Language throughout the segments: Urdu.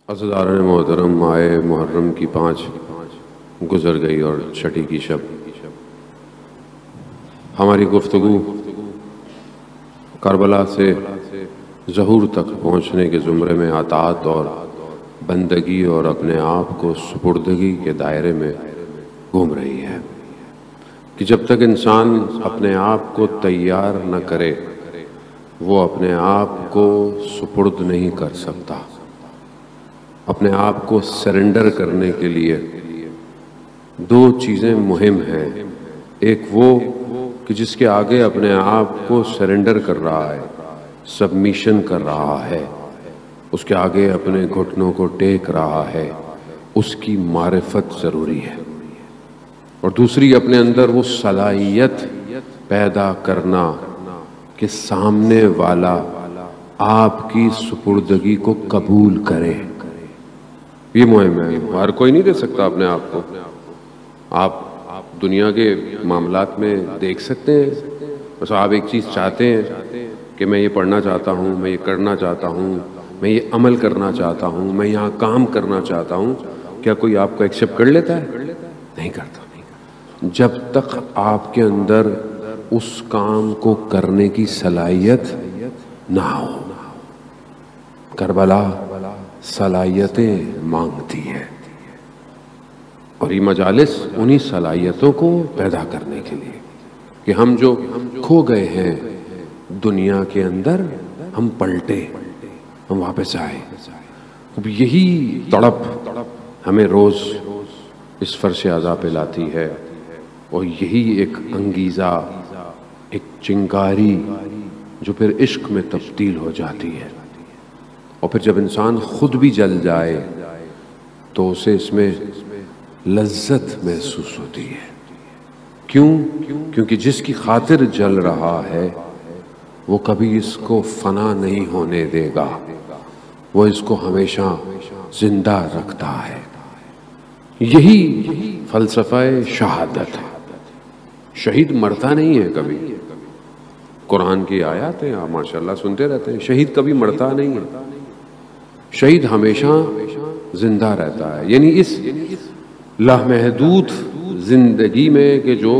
عزیزان محترم، ماہ محرم کی 5 گزر گئی اور چھٹی کی شب ہماری گفتگو کربلا سے ظہور تک پہنچنے کے زمرے میں اطاعت اور بندگی اور اپنے آپ کو سپردگی کے دائرے میں گھوم رہی ہے کہ جب تک انسان اپنے آپ کو تیار نہ کرے وہ اپنے آپ کو سپرد نہیں کر سکتا۔ اپنے آپ کو سرنڈر کرنے کے لیے 2 چیزیں مہم ہیں۔ ایک وہ کہ جس کے آگے اپنے آپ کو سرنڈر کر رہا ہے، سبمیشن کر رہا ہے، اس کے آگے اپنے گھٹنوں کو ٹیک رہا ہے، اس کی معرفت ضروری ہے۔ اور دوسری اپنے اندر وہ صلاحیت پیدا کرنا کہ سامنے والا آپ کی سپردگی کو قبول کرے۔ یہ مہم ہے، ہر کوئی نہیں دے سکتا اپنے آپ کو۔ آپ دنیا کے معاملات میں دیکھ سکتے ہیں، بس آپ ایک چیز چاہتے ہیں کہ میں یہ پڑھنا چاہتا ہوں، میں یہ کرنا چاہتا ہوں، میں یہ عمل کرنا چاہتا ہوں، میں یہاں کام کرنا چاہتا ہوں۔ کیا کوئی آپ کو ایکسیپٹ کر لیتا ہے؟ نہیں کرتا۔ جب تک آپ کے اندر اس کام کو کرنے کی صلاحیت نہ ہو۔ کربلا صلاحیتیں مانگتی ہے اور یہ مجالس انہی صلاحیتوں کو پیدا کرنے کے لیے کہ ہم جو کھو گئے ہیں دنیا کے اندر، ہم پلٹے، ہم واپس آئے۔ اب یہی تڑپ ہمیں روز اس فرش اعضاء پہ لاتی ہے اور یہی ایک انگیزہ، ایک چنگاری جو پھر عشق میں تبدیل ہو جاتی ہے۔ اور پھر جب انسان خود بھی جل جائے تو اسے اس میں لذت محسوس ہوتی ہے۔ کیوں؟ کیونکہ جس کی خاطر جل رہا ہے وہ کبھی اس کو فنا نہیں ہونے دے گا، وہ اس کو ہمیشہ زندہ رکھتا ہے۔ یہی فلسفہ شہادت ہے۔ شہید مرتا نہیں ہے کبھی۔ قرآن کی آیات ہیں، آپ ماشاءاللہ سنتے رہتے ہیں، شہید کبھی مرتا نہیں ہے، شہید ہمیشہ زندہ رہتا ہے۔ یعنی اس لامحدود زندگی میں کہ جو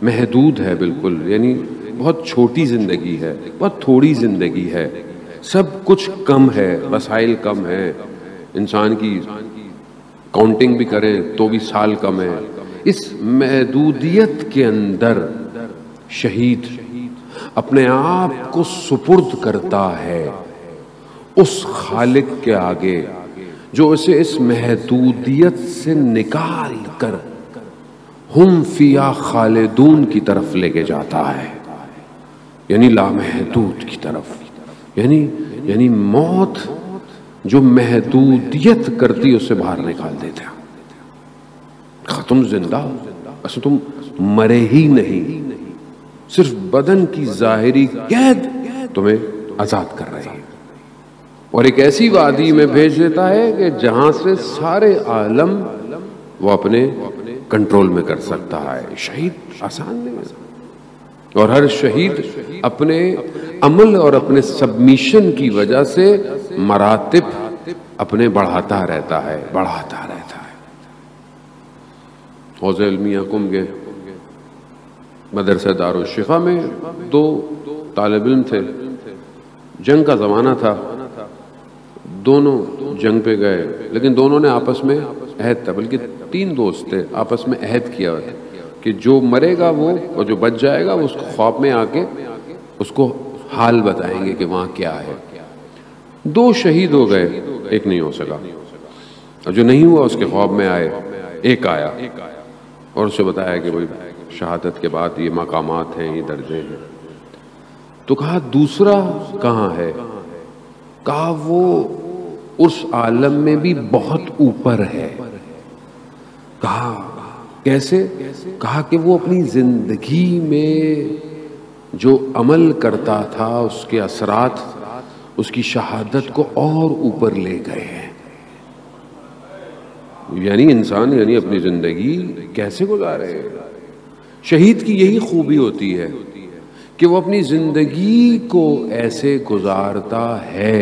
محدود ہے بالکل، یعنی بہت چھوٹی زندگی ہے، بہت تھوڑی زندگی ہے، سب کچھ کم ہے، وسائل کم ہے، انسان کی کاؤنٹنگ بھی کریں تو بھی سال کم ہے۔ اس محدودیت کے اندر شہید اپنے آپ کو سپرد کرتا ہے اس خالق کے آگے جو اسے اس محدودیت سے نکال کر ہم فیہا خالدون کی طرف لے کے جاتا ہے، یعنی لامحدود کی طرف۔ یعنی موت جو محدودیت کرتی اسے باہر نکال دیتا ہے۔ تم زندہ، اصل تم مرے ہی نہیں، صرف بدن کی ظاہری قید تمہیں آزاد کر رہی ہے اور ایک ایسی وادی میں بھیج دیتا ہے کہ جہاں سے سارے عالم وہ اپنے کنٹرول میں کر سکتا ہے۔ شہید آسان نہیں ہے اور ہر شہید اپنے عمل اور اپنے سبمیشن کی وجہ سے مراتب اپنے بڑھاتا رہتا ہے۔ حوض علمیہ کم کے مدرسہ دارالشفا میں 2 طالب علم تھے، جنگ کا زمانہ تھا، دونوں جنگ پہ گئے، لیکن دونوں نے آپس میں عہد تھا، بلکہ 3 دوست تھے، آپس میں عہد کیا ہوا تھا کہ جو مرے گا وہ اور جو بچ جائے گا وہ اس کو خواب میں آ کے اس کو حال بتائیں گے کہ وہاں کیا ہے۔ 2 شہید ہو گئے، ایک نہیں ہو سکا، اور جو نہیں ہوا اس کے خواب میں آئے، ایک آیا اور اسے بتایا کہ بھائی شہادت کے بعد یہ مقامات ہیں، یہ درجے ہیں۔ تو کہا دوسرا کہاں ہے؟ کہا وہ اس عالم میں بھی بہت اوپر ہے۔ کہا کیسے؟ کہا کہ وہ اپنی زندگی میں جو عمل کرتا تھا اس کے اثرات اس کی شہادت کو اور اوپر لے گئے ہیں۔ یعنی انسان اپنی زندگی کیسے گزارے؟ شہید کی یہی خوبی ہوتی ہے کہ وہ اپنی زندگی کو ایسے گزارتا ہے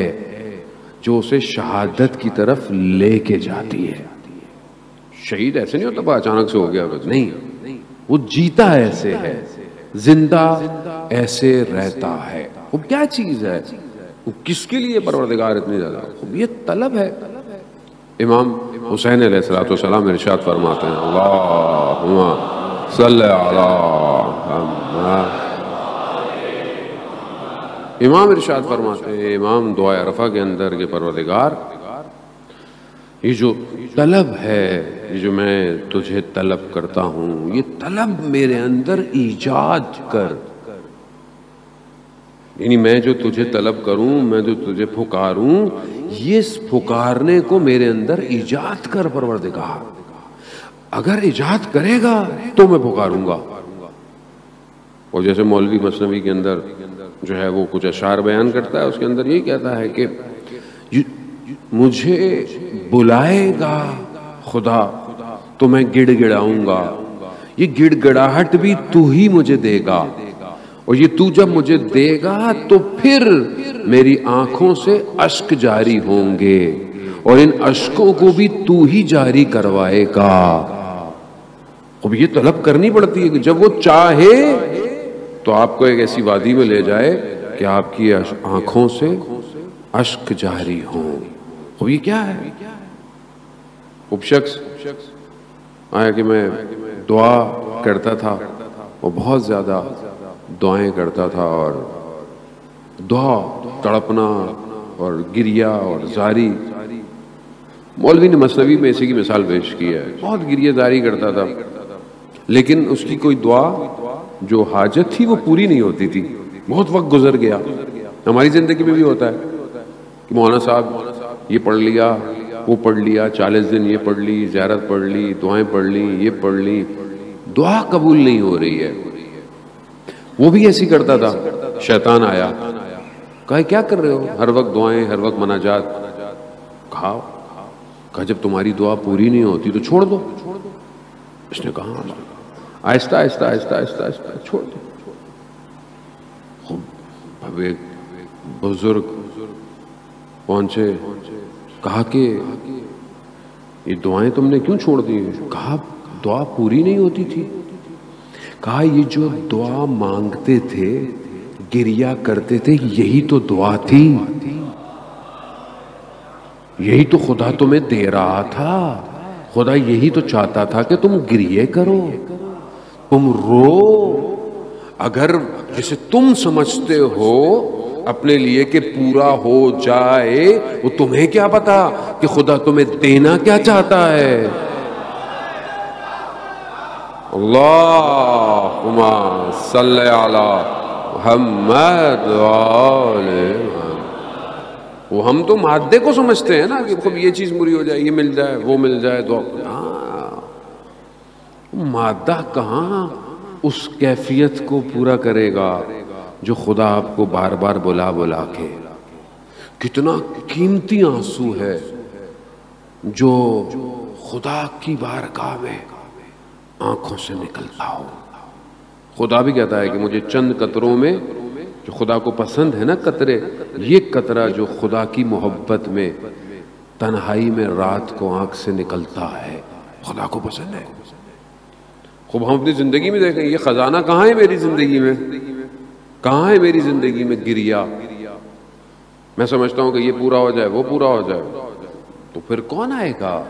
جو اسے شہادت کی طرف لے کے جاتی ہے. شہید ایسے نہیں ہوتا اچانک سے ہو گیا, نہیں, وہ جیتا ایسے ہے, زندہ ایسے رہتا ہے. وہ کیا چیز ہے, وہ کس کے لیے پروردگار اتنی زیادہ, یہ طلب ہے. امام حسین علیہ السلام ارشاد فرماتے ہیں, اللہم صلی علی محمد. امام ارشاد فرماتے ہیں, امام دعائے عرفہ کے اندر کہ پروردگار یہ جو طلب ہے, یہ جو میں تجھے طلب کرتا ہوں, یہ طلب میرے اندر ایجاد کر. یعنی میں جو تجھے طلب کروں, میں جو تجھے پھکاروں, یہ پھکارنے کو میرے اندر ایجاد کر پروردگار. اگر ایجاد کرے گا تو میں پھکاروں گا. اور جیسے مولوی مثنوی کے اندر جو ہے وہ کچھ اشعار بیان کرتا ہے, اس کے اندر یہ کہتا ہے کہ مجھے بلائے گا خدا تو میں گڑ گڑاؤں گا, یہ گڑ گڑاہٹ بھی تو ہی مجھے دے گا, اور یہ تو جب مجھے دے گا تو پھر میری آنکھوں سے اشک جاری ہوں گے, اور ان اشکوں کو بھی تو ہی جاری کروائے گا. اب یہ طلب کرنی پڑتی ہے کہ جب وہ چاہے تو آپ کو ایک ایسی وادی میں لے جائے کہ آپ کی آنکھوں سے اشک جاری ہوں. اب یہ کیا ہے, اب شخص آیا کہ میں دعا کرتا تھا اور بہت زیادہ دعائیں کرتا تھا, اور دعا تڑپنا اور گریا اور زاری. مولوی نے مثنوی میں اسی کی مثال پیش کی ہے, بہت گریہ زاری کرتا تھا, لیکن اس کی کوئی دعا جو حاجت تھی وہ پوری نہیں ہوتی تھی. بہت وقت گزر گیا. ہماری زندگی میں بھی ہوتا ہے کہ مولانا صاحب یہ پڑھ لیا, وہ پڑھ لیا, 40 دن یہ پڑھ لی, زیارت پڑھ لی, دعائیں پڑھ لی, یہ پڑھ لی, دعا قبول نہیں ہو رہی ہے. وہ بھی ایسی کرتا تھا. شیطان آیا, کہا کیا کر رہے ہو, ہر وقت دعائیں, ہر وقت مناجات. کہا جب تمہاری دعا پوری نہیں ہوتی تو چھوڑ دو. اس نے کہا آہستہ آہستہ آہستہ آہستہ آہستہ چھوڑ دو. اب ایک بزرگ پہنچے, کہا کہ یہ دعائیں تم نے کیوں چھوڑ دی؟ کہا دعا پوری نہیں ہوتی تھی. کہا یہ جو دعا مانگتے تھے, گریہ کرتے تھے, یہی تو دعا تھی, یہی تو خدا تمہیں دے رہا تھا. خدا یہی تو چاہتا تھا کہ تم گریہ کرو, تم رو. اگر جسے تم سمجھتے ہو اپنے لیے کہ پورا ہو جائے, وہ تمہیں کیا پتا کہ خدا تمہیں دینا کیا چاہتا ہے. اللہم صلی علی محمد وہ ہم تو مادے کو سمجھتے ہیں نا کہ خب یہ چیز مری ہو جائے, یہ مل جائے, وہ مل جائے, تو مادہ کہاں اس کیفیت کو پورا کرے گا جو خدا آپ کو بار بار بلا بلا کے. کتنا قیمتی آنسو ہے جو خدا کی بارگاہ میں آنکھوں سے نکلتا ہو. خدا بھی کہتا ہے کہ مجھے چند قطروں میں جو خدا کو پسند ہے نا قطرے, یہ قطرہ جو خدا کی محبت میں تنہائی میں رات کو آنکھ سے نکلتا ہے, خدا کو پسند ہے. خوب ہم اپنی زندگی میں دیکھیں یہ خزانہ کہاں ہے میری زندگی میں, کہاں ہے میری زندگی میں گریہ. میں سمجھتا ہوں کہ یہ پورا ہو جائے, وہ پورا ہو جائے, تو پھر کون آئے گا؟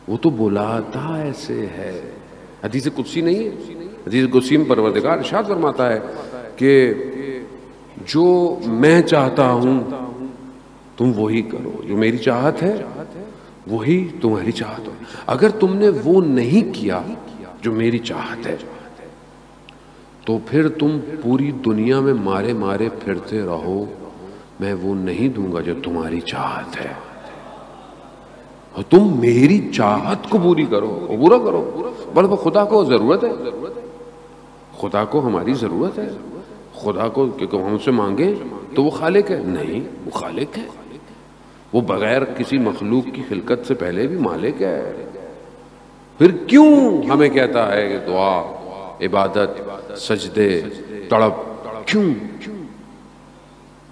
وہ تو بلاتا ایسے ہے. حدیث قدسی نہیں ہے, حدیث قدسی میں پروردگار ارشاد فرماتا ہے کہ جو میں چاہتا ہوں تم وہی کرو, جو میری چاہت ہے وہی تمہاری چاہت ہو. اگر تم نے وہ نہیں کیا جو میری چاہت ہے تو پھر تم پوری دنیا میں مارے مارے پھرتے رہو, میں وہ نہیں دوں گا جو تمہاری چاہت ہے. اور تم میری چاہت کو پوری کرو, پورا کرو. بلکہ خدا کو ضرورت ہے, خدا کو ہماری ضرورت ہے. خدا کو کہ ہم سے مانگیں تو وہ خالق ہے, نہیں, وہ خالق ہے. وہ بغیر کسی مخلوق کی خلقت سے پہلے بھی مالک ہے. پھر کیوں ہمیں کہتا ہے کہ دعا, عبادت, سجدے, تڑپ, کیوں؟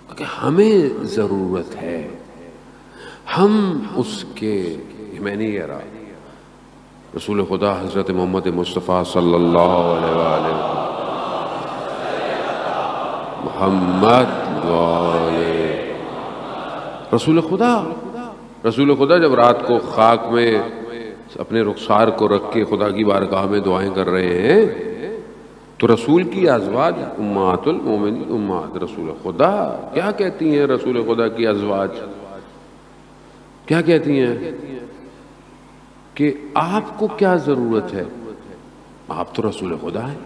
کہ ہمیں ضرورت ہے. ہم اس کے، میں نہیں کہہ رہا، رسول خدا حضرت محمد مصطفیٰ صلی اللہ علیہ وآلہ محمد رسول خدا جب رات کو خاک میں اپنے رخسار کو رکھ کے خدا کی بارگاہ میں دعائیں کر رہے ہیں تو رسول کی ازواج امہات المومنین، امہات رسول خدا کیا کہتی ہیں؟ رسول خدا کی ازواج کیا کہتی ہیں کہ آپ کو کیا ضرورت ہے؟ آپ تو رسول خدا ہیں،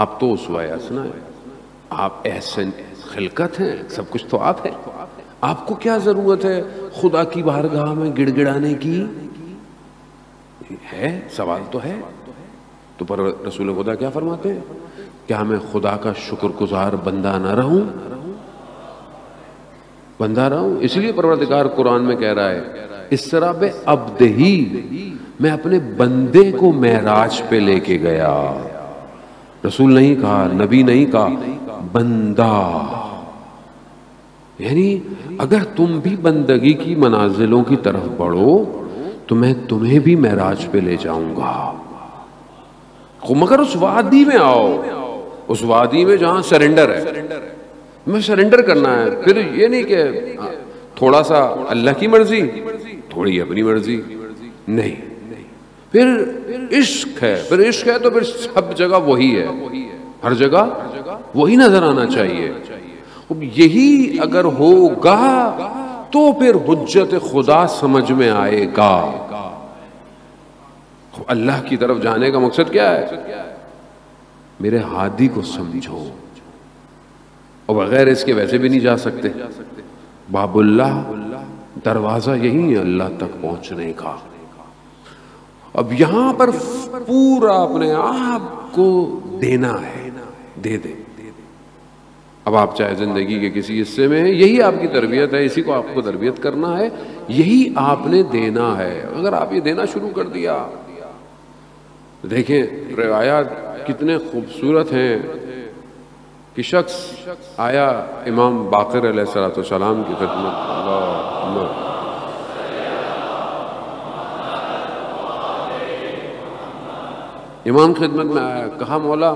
آپ تو اسوہ حسنہ ہیں، آپ احسن خلقت ہیں، سب کچھ تو آپ ہیں، آپ کو کیا ضرورت ہے خدا کی بارگاہ میں گڑ گڑانے کی؟ ہے سوال تو ہے۔ تو پر رسول خدا کیا فرماتے ہیں؟ کیا میں خدا کا شکر گزار بندہ نہ رہوں؟ بندہ رہوں۔ اس لیے پروردگار قرآن میں کہہ رہا ہے اسرا بعبدہ، میں اپنے بندے کو معراج پہ لے کے گیا۔ رسول نہیں کہا، نبی نہیں کہا، بندہ۔ یعنی اگر تم بھی بندگی کی منازلوں کی طرف بڑھو تو میں تمہیں بھی معراج پہ لے جاؤں گا، مگر اس وادی میں آؤ، اس وادی میں جہاں سرنڈر ہے، میں سرنڈر کرنا ہے۔ پھر یہ نہیں کہ تھوڑا سا اللہ کی مرضی تھوڑی اپنی مرضی، نہیں، پھر عشق ہے، پھر عشق ہے تو پھر سب جگہ وہی ہے، ہر جگہ وہی نظر آنا چاہیے۔ یہی اگر ہوگا تو پھر حجت خدا سمجھ میں آئے گا۔ اللہ کی طرف جانے کا مقصد کیا ہے؟ میرے ہادی کو سمجھو، اور بغیر اس کے ویسے بھی نہیں جا سکتے۔ باب اللہ، دروازہ یہی ہے اللہ تک پہنچنے کا۔ اب یہاں پر پورا اپنے آپ کو دینا ہے، دے دے۔ اب آپ چاہے زندگی کے کسی حصے میں ہیں، یہی آپ کی تربیت ہے، اسی کو آپ کو تربیت کرنا ہے، یہی آپ نے دینا ہے۔ اگر آپ یہ دینا شروع کر دیا، دیکھیں روایات کتنے خوبصورت ہیں کہ شخص آیا امام باقر علیہ السلام کی خدمت، امام خدمت میں آیا، کہا مولا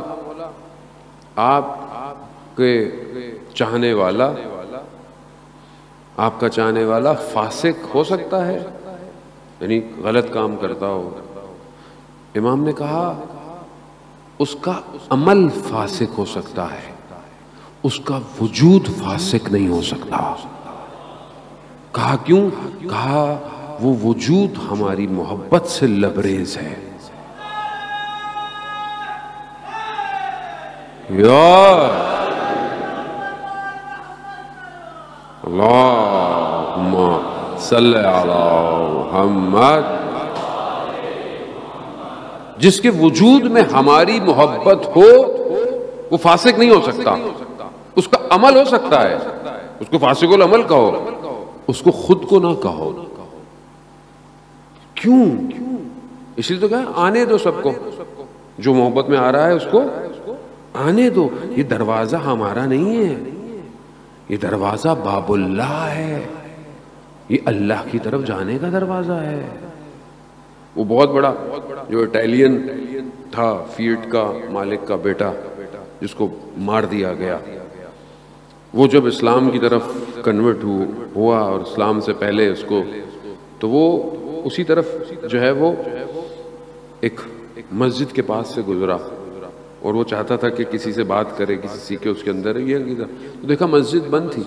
آپ کے چاہنے والا، آپ کا چاہنے والا فاسق ہو سکتا ہے، یعنی غلط کام کرتا ہو؟ امام نے کہا اس کا عمل فاسق ہو سکتا ہے، اس کا وجود فاسق نہیں ہو سکتا۔ کہا کیوں؟ کہا وہ وجود ہماری محبت سے لبریز ہے۔ اللہم صلی علی محمد۔ جس کے وجود میں ہماری محبت ہو وہ فاسق نہیں ہو سکتا، اس کا عمل ہو سکتا ہے، اس کو فاسق العمل کہو، اس کو خود کو نہ کہو۔ کیوں؟ اس لیے تو کہا آنے دو سب کو، جو محبت میں آ رہا ہے اس کو آنے دو۔ یہ دروازہ ہمارا نہیں ہے، یہ دروازہ باب اللہ ہے، یہ اللہ کی طرف جانے کا دروازہ ہے۔ وہ بہت بڑا جو اٹیلین تھا، فیٹ کا مالک کا بیٹا، جس کو مار دیا گیا، وہ جب اسلام کی طرف کنورٹ ہوا اور اسلام سے پہلے اس کو، تو وہ اسی طرف جو ہے وہ ایک مسجد کے پاس سے گزرا اور وہ چاہتا تھا کہ کسی سے بات کرے، کسی سیکھے اس کے اندر یہ عقیدہ، تو دیکھا مسجد بند تھی۔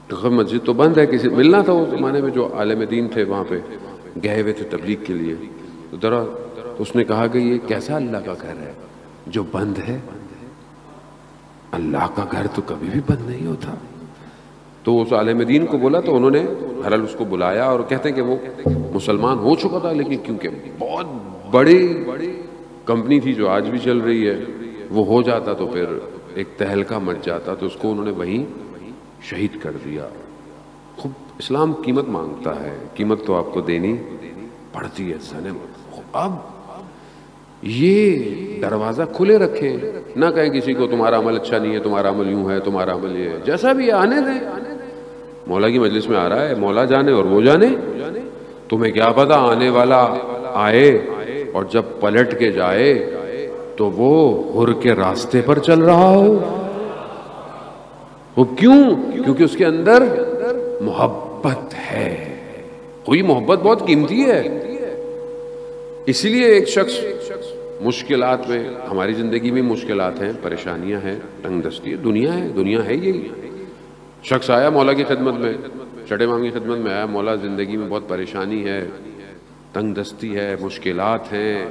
تو مسجد تو بند ہے، کسی ملنا تھا اس زمانے میں جو عالم دین تھے وہاں پہ گئے ہوئے تھے تبلیغ کے لیے، تو اس نے کہا کہ یہ کیسا اللہ کا گھر ہے جو بند ہے؟ اللہ کا گھر تو کبھی بھی بند نہیں ہوتا۔ تو اس عالم دین کو بولا، تو انہوں نے بہرحال اس کو بلایا، اور کہتے ہیں کہ وہ مسلمان ہو چکا تھا، لیکن کیونکہ بہت بڑی کمپنی تھی جو آج بھی چل رہی ہے، وہ ہو جاتا تو پھر ایک تہلکہ مچ جاتا، تو اس کو انہوں نے وہیں شہید کر دیا۔ خوب اسلام قیمت مانگتا ہے، قیمت تو آپ کو دینی پڑتی ہے سنم۔ اب یہ دروازہ کھلے رکھیں، نہ کہیں کسی کو تمہارا عمل اچھا نہیں ہے، تمہارا عمل یوں ہے، تمہارا عمل یہ ہے، جیسا بھی ہے آنے دیں۔ مولا کی مجلس میں آ رہا ہے، مولا جانے اور وہ جانے، تمہیں کیا پتا آنے والا آئے اور جب پلٹ کے جائے تو وہ حر کے راستے پر چل رہا ہو. وہ کیوں؟ کیونکہ اس کے اندر محبت ہے. کوئی محبت بہت قیمتی ہے. اسی لیے ایک شخص مشکلات میں، ہماری زندگی میں مشکلات ہیں، پریشانیاں ہیں، تنگ دستی ہے، دنیا ہے یہی. شخص آیا مولا کی خدمت میں، چڑے امام کی خدمت میں آیا، مولا زندگی میں بہت پریشانی ہے، تنگ دستی ہے، مشکلات ہیں.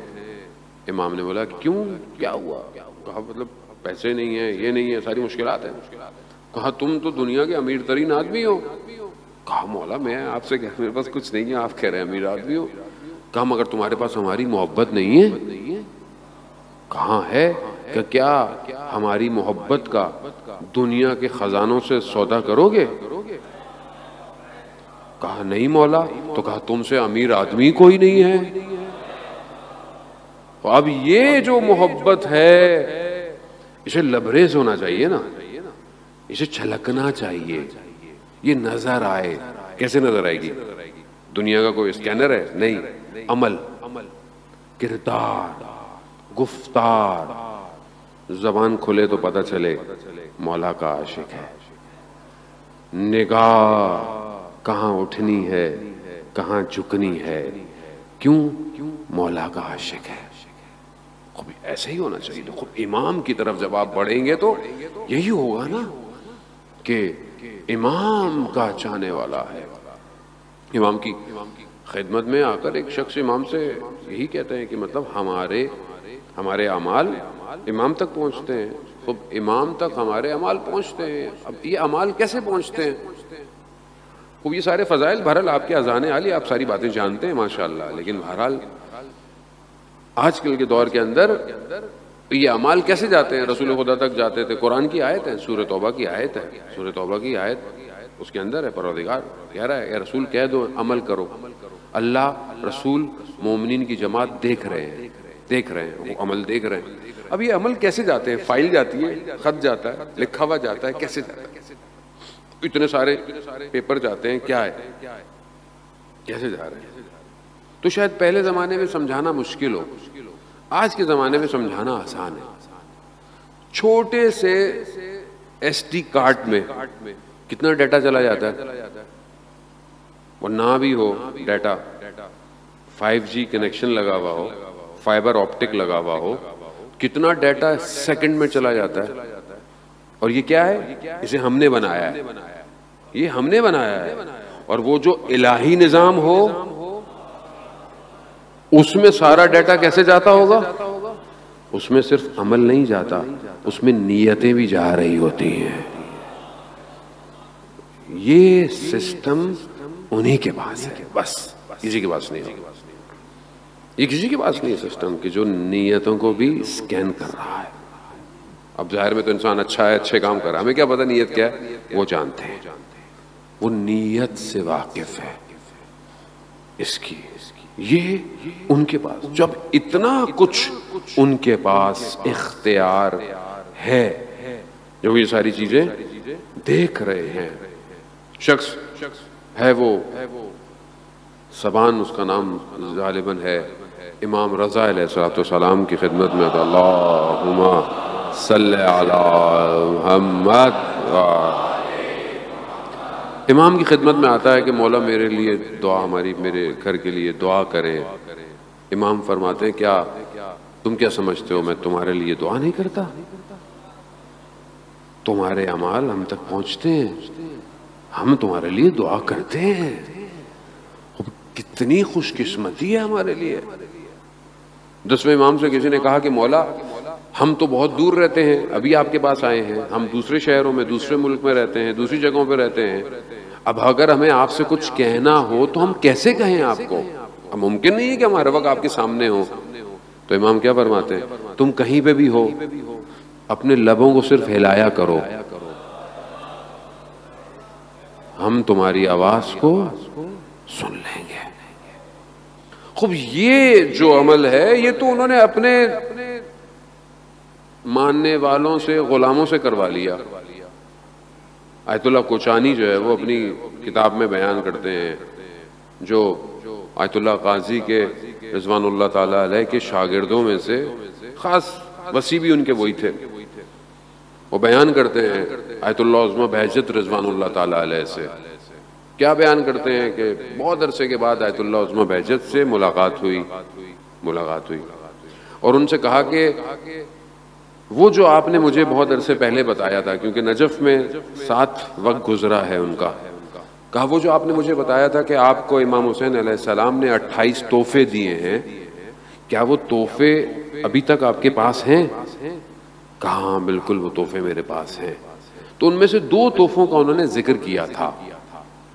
امام نے بولا کیوں، کیا ہوا؟ کہا مطلب پیسے نہیں ہیں، یہ نہیں ہے، ساری مشکلات ہیں. کہا تم تو دنیا کے امیر ترین آدمی ہو. کہا مولا میں آپ سے میرے پاس کچھ نہیں ہے، آپ کہہ رہے ہیں امیر آدمی ہو. کہا مگر تمہارے پاس ہماری محبت نہیں ہے. کہاں ہے؟ کہ کیا ہماری محبت کا دنیا کے خزانوں سے سودا کرو گے؟ کہا نہیں مولا. تو کہا تم سے امیر آدمی کوئی نہیں ہے. اب یہ جو محبت ہے اسے لبریز ہونا چاہیے نا، اسے چھلکنا چاہیے، یہ نظر آئے. کیسے نظر آئے گی؟ دنیا کا کوئی اسکینر ہے؟ نہیں. عمل، کردار، گفتار. زبان کھلے تو پتہ چلے مولا کا عاشق ہے. نگاہ کہاں اٹھنی ہے، کہاں جھکنی ہے، کیوں؟ مولا کا عاشق ہے. خوب ایسے ہی ہونا چاہیے. خوب امام کی طرف جب آپ بڑھیں گے تو یہی ہوگا نا کہ امام کا چاہنے والا ہے. امام کی خدمت میں آ کر ایک شخص امام سے یہی کہتے ہیں کہ مطلب ہمارے اعمال امام تک پہنچتے ہیں. خوب امام تک ہمارے اعمال پہنچتے ہیں. اب یہ اعمال کیسے پہنچتے ہیں؟ خوب یہ سارے فضائل بہرحال آپ کے اذان عالی، آپ ساری باتیں جانتے ہیں ماشاءاللہ، لیکن بہرحال آج کل کے دور کے اندر یہ اعمال کیسے جاتے ہیں؟ رسول خدا تک جاتے تھے. قرآن کی آیت ہے، سورہ توبہ کی آیت ہے، سورہ توبہ کی آیت اس کے اندر ہے. پروردگار کہہ رہا ہے اے رسول کہہ دو عمل کرو. اللہ، رسول، مومنین کی جماعت دیکھ رہے ہیں، وہ عمل دیکھ رہے ہیں. اب یہ عمل کیسے جاتے ہیں؟ فائل جاتی ہے، خط جاتا ہے، لکھا ہوا جاتا ہے، کیسے جاتا ہے؟ اتنے سارے پیپر جاتے ہیں، کیا ہے، کیسے جا رہے ہیں؟ تو شاید پہلے زمانے میں سمجھانا مشکل ہو، آج کے زمانے میں سمجھانا آسان ہے. چھوٹے سے ایس ڈی کارڈ میں کتنا ڈیٹا چلا جاتا ہے، اور نہ بھی ہو ڈیٹا، 5G کنیکشن لگا ہوا ہو، فائبر آپٹک لگا ہوا ہو، کتنا ڈیٹا سیکنڈ میں چلا جاتا ہے. اور یہ کیا ہے؟ اسے ہم نے بنایا ہے، یہ ہم نے بنایا ہے. اور وہ جو الہی نظام ہو اس میں سارا ڈیٹا کیسے جاتا ہوگا؟ اس میں صرف عمل نہیں جاتا، اس میں نیتیں بھی جا رہی ہوتی ہیں. یہ سسٹم انہی کے پاس ہے، بس کسی کے پاس نہیں ہے. یہ کسی کے پاس نہیں ہے سسٹم کہ جو نیتوں کو بھی سکین کر رہا ہے. اب ظاہر میں تو انسان اچھا ہے، اچھے کام کر رہا ہے، ہمیں کیا پتہ نیت کیا ہے؟ وہ جانتے ہیں، وہ نیت سے واقف ہے اس کی. یہ ان کے پاس جب اتنا کچھ ان کے پاس اختیار ہے، جو یہ ساری چیزیں دیکھ رہے ہیں. شخص ہے وہ زبان، اس کا نام غالباً ہے امام رضا علیہ السلام کی خدمت میں اللہم صلی علی محمد. امام کی خدمت میں آتا ہے کہ مولا میرے لیے دعا، میرے گھر کے لیے دعا کریں. امام فرماتے ہیں کیا تم کیا سمجھتے ہو میں تمہارے لیے دعا نہیں کرتا؟ تمہارے اعمال ہم تک پہنچتے ہیں، ہم تمہارے لیے دعا کرتے ہیں. کتنی خوش قسمتی ہے ہمارے لیے. 10ویں امام سے کسی نے کہا کہ مولا ہم تو بہت دور رہتے ہیں، ابھی آپ کے پاس آئے ہیں، ہم دوسرے شہروں میں، دوسرے ملک میں رہتے ہیں، دوسری جگہوں پہ رہتے ہیں، اب اگر ہمیں آپ سے کچھ کہنا ہو تو ہم کیسے کہیں آپ کو؟ اب ممکن نہیں ہے کہ ہم ہر وقت آپ کے سامنے ہوں. تو امام کیا فرماتے ہیں؟ تم کہیں پہ بھی ہو اپنے لبوں کو صرف ہلایا کرو، ہم تمہاری آواز کو سن لیں گے. خوب یہ جو عمل ہے یہ تو انہوں نے اپنے ماننے والوں سے، غلاموں سے کروا لیا. آیت اللہ کوچانی جو ہے وہ اپنی کتاب میں بیان کرتے ہیں، جو آیت اللہ قاضی کے رضوان اللہ تعالیٰ علیہ کے شاگردوں میں سے خاص وسیع بھی ان کے وہی تھے، وہ بیان کرتے ہیں آیت اللہ عظمہ بہجت رضوان اللہ تعالیٰ علیہ سے کیا بیان کرتے ہیں کہ بہت عرصے کے بعد آیت اللہ عظمہ بہجت سے ملاقات ہوئی اور ان سے کہا کہ وہ جو آپ نے مجھے بہت عرصے پہلے بتایا تھا، کیونکہ نجف میں 7 وقت گزرا ہے ان کا، کہا وہ جو آپ نے مجھے بتایا تھا کہ آپ کو امام حسین علیہ السلام نے 28 تحفے دیے ہیں، کیا وہ تحفے ابھی تک آپ کے پاس ہیں؟ کہا ہاں بالکل وہ تحفے میرے پاس ہیں۔ تو ان میں سے 2 تحفوں کا انہوں نے ذکر کیا تھا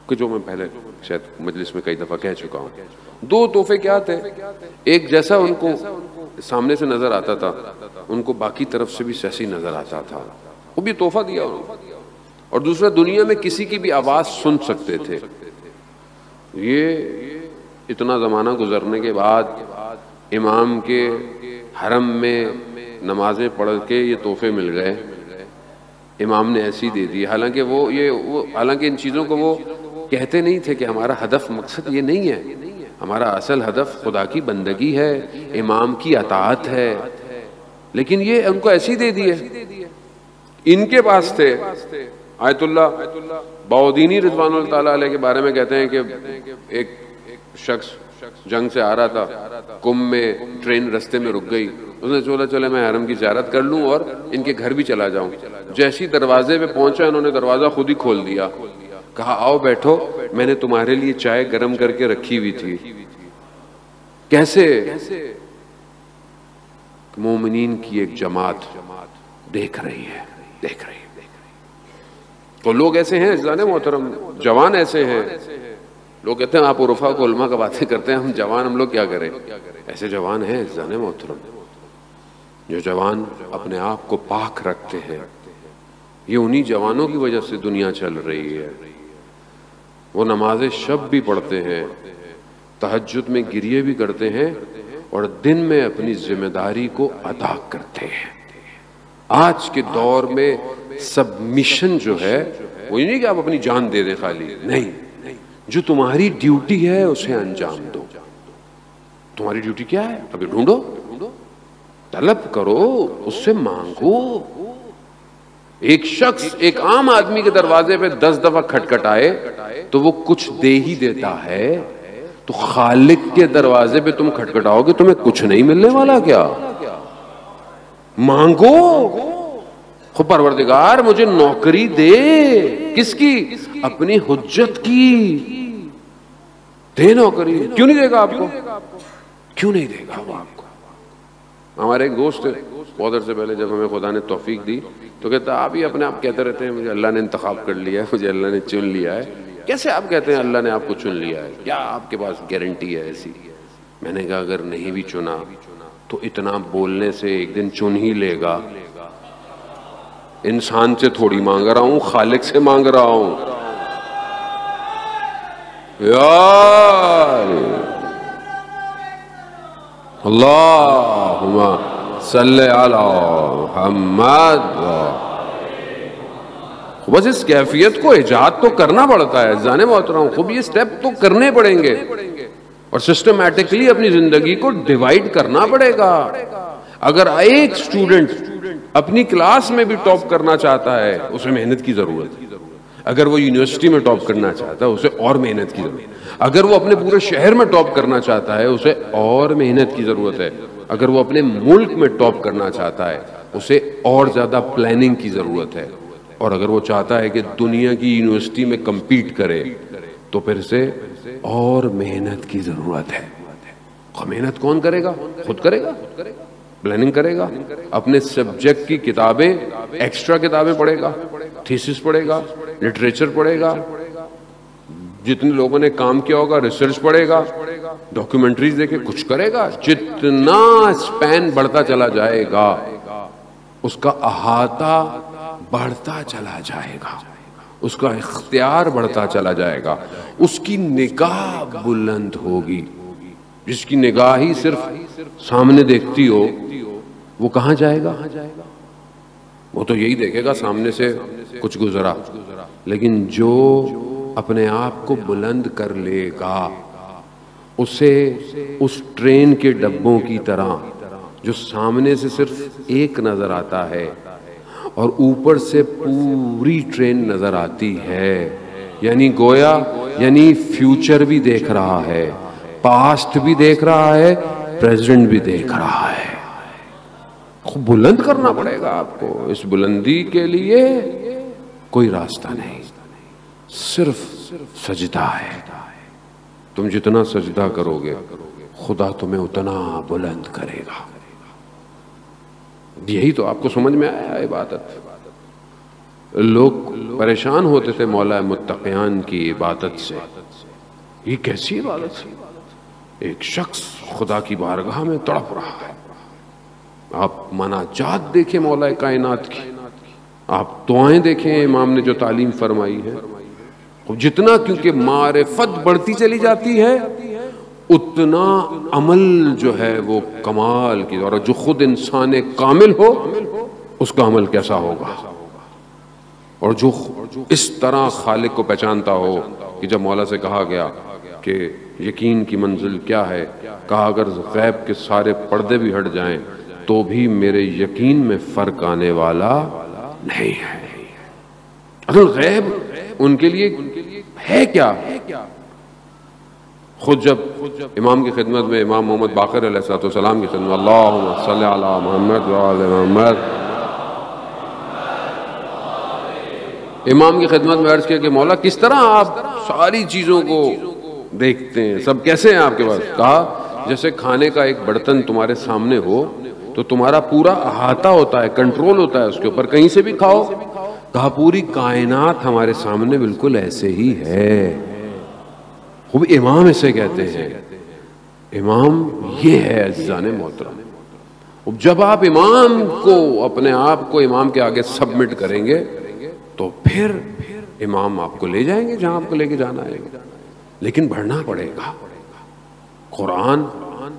کہ جو میں پہلے شاید مجلس میں کئی دفعہ کہہ چکا ہوں۔ 2 تحفے کیا تھے؟ ایک جیسا ان کو سامنے سے نظر آتا تھا، ان کو باقی طرف سے بھی ایسی نظر آتا تھا، وہ بھی تحفہ دیا انہوں نے، اور دوسرا دنیا میں کسی کی بھی آواز سن سکتے تھے۔ یہ اتنا زمانہ گزرنے کے بعد امام کے حرم میں نمازیں پڑھ کے یہ تحفے مل گئے، امام نے ایسی دے دی، حالانکہ حالانکہ ان چیزوں کو وہ کہتے نہیں تھے کہ ہمارا ہدف مقصد یہ نہیں ہے، ہمارا اصل ہدف خدا کی بندگی ہے، امام کی اطاعت ہے، لیکن یہ ان کو ایسی دے دیے۔ ان کے پاس تھے آیت اللہ باؤدینی رضوان اللہ تعالیٰ علیہ کے بارے میں کہتے ہیں کہ ایک شخص جنگ سے آ رہا تھا، کم میں ٹرین رستے میں رک گئی، اس نے سوچا چلے میں حرم کی زیارت کر لوں اور ان کے گھر بھی چلا جاؤں۔ جیسی دروازے پہ پہنچا انہوں نے دروازہ خود ہی کھول دیا، کہا آؤ بیٹھو، میں نے تمہارے لیے چائے گرم کر کے رکھی ہوئی تھی۔ کیسے؟ مومنین کی ایک جماعت دیکھ رہی ہے۔ تو لوگ ایسے ہیں عزیزان محترم، جوان ایسے ہیں، لوگ کہتے ہیں آپ عرفا کو علماء کا باتیں کرتے ہیں، ہم جوان ہم لوگ کیا کریں؟ ایسے جوان ہیں عزیزان محترم، جو جوان اپنے آپ کو پاک رکھتے ہیں، یہ انہی جوانوں کی وجہ سے دنیا چل رہی ہے۔ وہ نماز شب بھی پڑھتے ہیں، تہجد میں گریے بھی کرتے ہیں، اور دن میں اپنی ذمہ داری کو ادا کرتے ہیں۔ آج کے دور میں سبمیشن جو ہے وہ یہ نہیں کہ آپ اپنی جان دے دیں، خالی نہیں، جو تمہاری ڈیوٹی ہے اسے انجام دو۔ تمہاری ڈیوٹی کیا ہے؟ ابھی ڈھونڈو، طلب کرو، اس سے مانگو۔ ایک شخص ایک عام آدمی کے دروازے پہ 10 دفعہ کھٹکھٹائے تو وہ کچھ دے ہی دیتا ہے، تو خالق کے دروازے پہ تم کھٹکھٹاؤ گے تمہیں کچھ نہیں ملنے والا کیا؟ مانگو، خود پروردگار مجھے نوکری دے، کس کی؟ اپنی حجت کی دے نوکری۔ کیوں نہیں دے گا آپ کو؟ کیوں نہیں دے گا وہ آپ کو؟ ہمارے ایک دوست بہت عرصے پہلے جب ہمیں خدا نے توفیق دی تو کہتا آپ ہی اپنے آپ کہتے رہتے ہیں مجھے اللہ نے انتخاب کر لیا ہے، مجھے اللہ نے چن لیا ہے۔ کیسے آپ کہتے ہیں اللہ نے آپ کو چن لیا ہے؟ کیا آپ کے پاس گارنٹی ہے ایسی؟ میں نے کہا اگر نہیں بھی چنا تو اتنا بولنے سے ایک دن چن ہی لے گا۔ انسان سے تھوڑی مانگ رہا ہوں، خالق سے مانگ رہا ہوں۔ یار اللہم صلی علی محمد۔ بس اس کیفیت کو ایجاد تو کرنا پڑتا ہے عزیزان محترم، خوب یہ سٹیپ تو کرنے پڑیں گے، اور سسٹمیٹکلی اپنی زندگی کو ڈیوائیڈ کرنا پڑے گا۔ اگر ایک اسٹوڈنٹ اپنی کلاس میں بھی ٹاپ کرنا چاہتا ہے اسے محنت کی ضرورت ہے، اگر وہ یونیورسٹی میں ٹاپ کرنا چاہتا ہے اسے اور محنت کی ضرورت ہے، اگر وہ اپنے پورے شہر میں ٹاپ کرنا چاہتا ہے اسے اور محنت کی ضرورت ہے، اگر وہ اپنے ملک میں ٹاپ کرنا چاہتا ہے اسے اور زیادہ پلاننگ کی ضرورت ہے، اور اگر وہ چاہتا ہے کہ دنیا کی یونیورسٹی میں کمپیٹ کرے تو پھر سے اور محنت کی ضرورت ہے۔ محنت کون کرے گا؟ خود کرے گا، پلاننگ کرے گا، اپنے سبجیکٹ کی کتابیں، ایکسٹرا کتابیں پڑھے گا، تھیسس پڑھے گا، لٹریچر پڑھے گا، جتنے لوگوں نے کام کیا ہوگا ریسرچ پڑھے گا، ڈاکیومنٹریز دیکھے، کچھ کرے گا۔ جتنا اسپین بڑھتا چلا جائے گا اس کا احاطہ بڑھتا چلا جائے گا، اس کا اختیار بڑھتا چلا جائے گا، اس کی نگاہ بلند ہوگی۔ جس کی نگاہ ہی صرف سامنے دیکھتی ہو وہ کہاں جائے گا؟ وہ تو یہی دیکھے گا سامنے سے کچھ گزرا، لیکن جو اپنے آپ کو بلند کر لے گا اسے اس ٹرین کے ڈبوں کی طرح جو سامنے سے صرف ایک نظر آتا ہے اور اوپر سے پوری ٹرین نظر آتی ہے، یعنی گویا یعنی فیوچر بھی دیکھ رہا ہے، پاسٹ بھی دیکھ رہا ہے، پریزنٹ بھی دیکھ رہا ہے۔ خوب بلند کرنا پڑے گا آپ کو، اس بلندی کے لیے کوئی راستہ نہیں، صرف سجدہ ہے۔ تم جتنا سجدہ کرو گے خدا تمہیں اتنا بلند کرے گا۔ یہی تو آپ کو سمجھ میں آیا عبادت۔ لوگ پریشان ہوتے تھے مولا متقیان کی عبادت سے، یہ کیسی عبادت ہے؟ ایک شخص خدا کی بارگاہ میں تڑپ رہا ہے، آپ مناجات دیکھیں مولا کائنات کی، آپ دعائیں دیکھیں امام نے جو تعلیم فرمائی ہے، جتنا کیونکہ معرفت بڑھتی چلی جاتی ہے اتنا عمل جو ہے وہ کمال کی، اور جو خود انسان کامل ہو اس کا عمل کیسا ہوگا، اور جو اس طرح خالق کو پہچانتا ہو کہ جب مولا سے کہا گیا کہ یقین کی منزل کیا ہے، کہا اگر غیب کے سارے پردے بھی ہٹ جائیں تو بھی میرے یقین میں فرق آنے والا نہیں ہے۔ اصل غیب ان کے لیے ہے کیا؟ خود جب امام کی خدمت میں امام محمد باقر علیہ السلام کی خدمت، اللہم صلی علی محمد وعلی محمد، امام کی خدمت میں عرض کیا کہ مولا کس طرح آپ ساری چیزوں کو دیکھتے ہیں، سب کیسے ہیں آپ کے پاس؟ کہا جیسے کھانے کا ایک برتن تمہارے سامنے ہو تو تمہارا پورا احاطہ ہوتا ہے، کنٹرول ہوتا ہے اس کے اوپر، کہیں سے بھی کھاؤ۔ کہا پوری کائنات ہمارے سامنے بالکل ایسے ہی ہے۔ خوب امام اسے کہتے ہیں، امام یہ ہے عزیزان محترم۔ جب آپ امام کو اپنے آپ کو امام کے آگے سبمٹ کریں گے تو پھر امام آپ کو لے جائیں گے جہاں آپ کو لے کے جانا ہے، لیکن بڑھنا پڑے گا۔ قرآن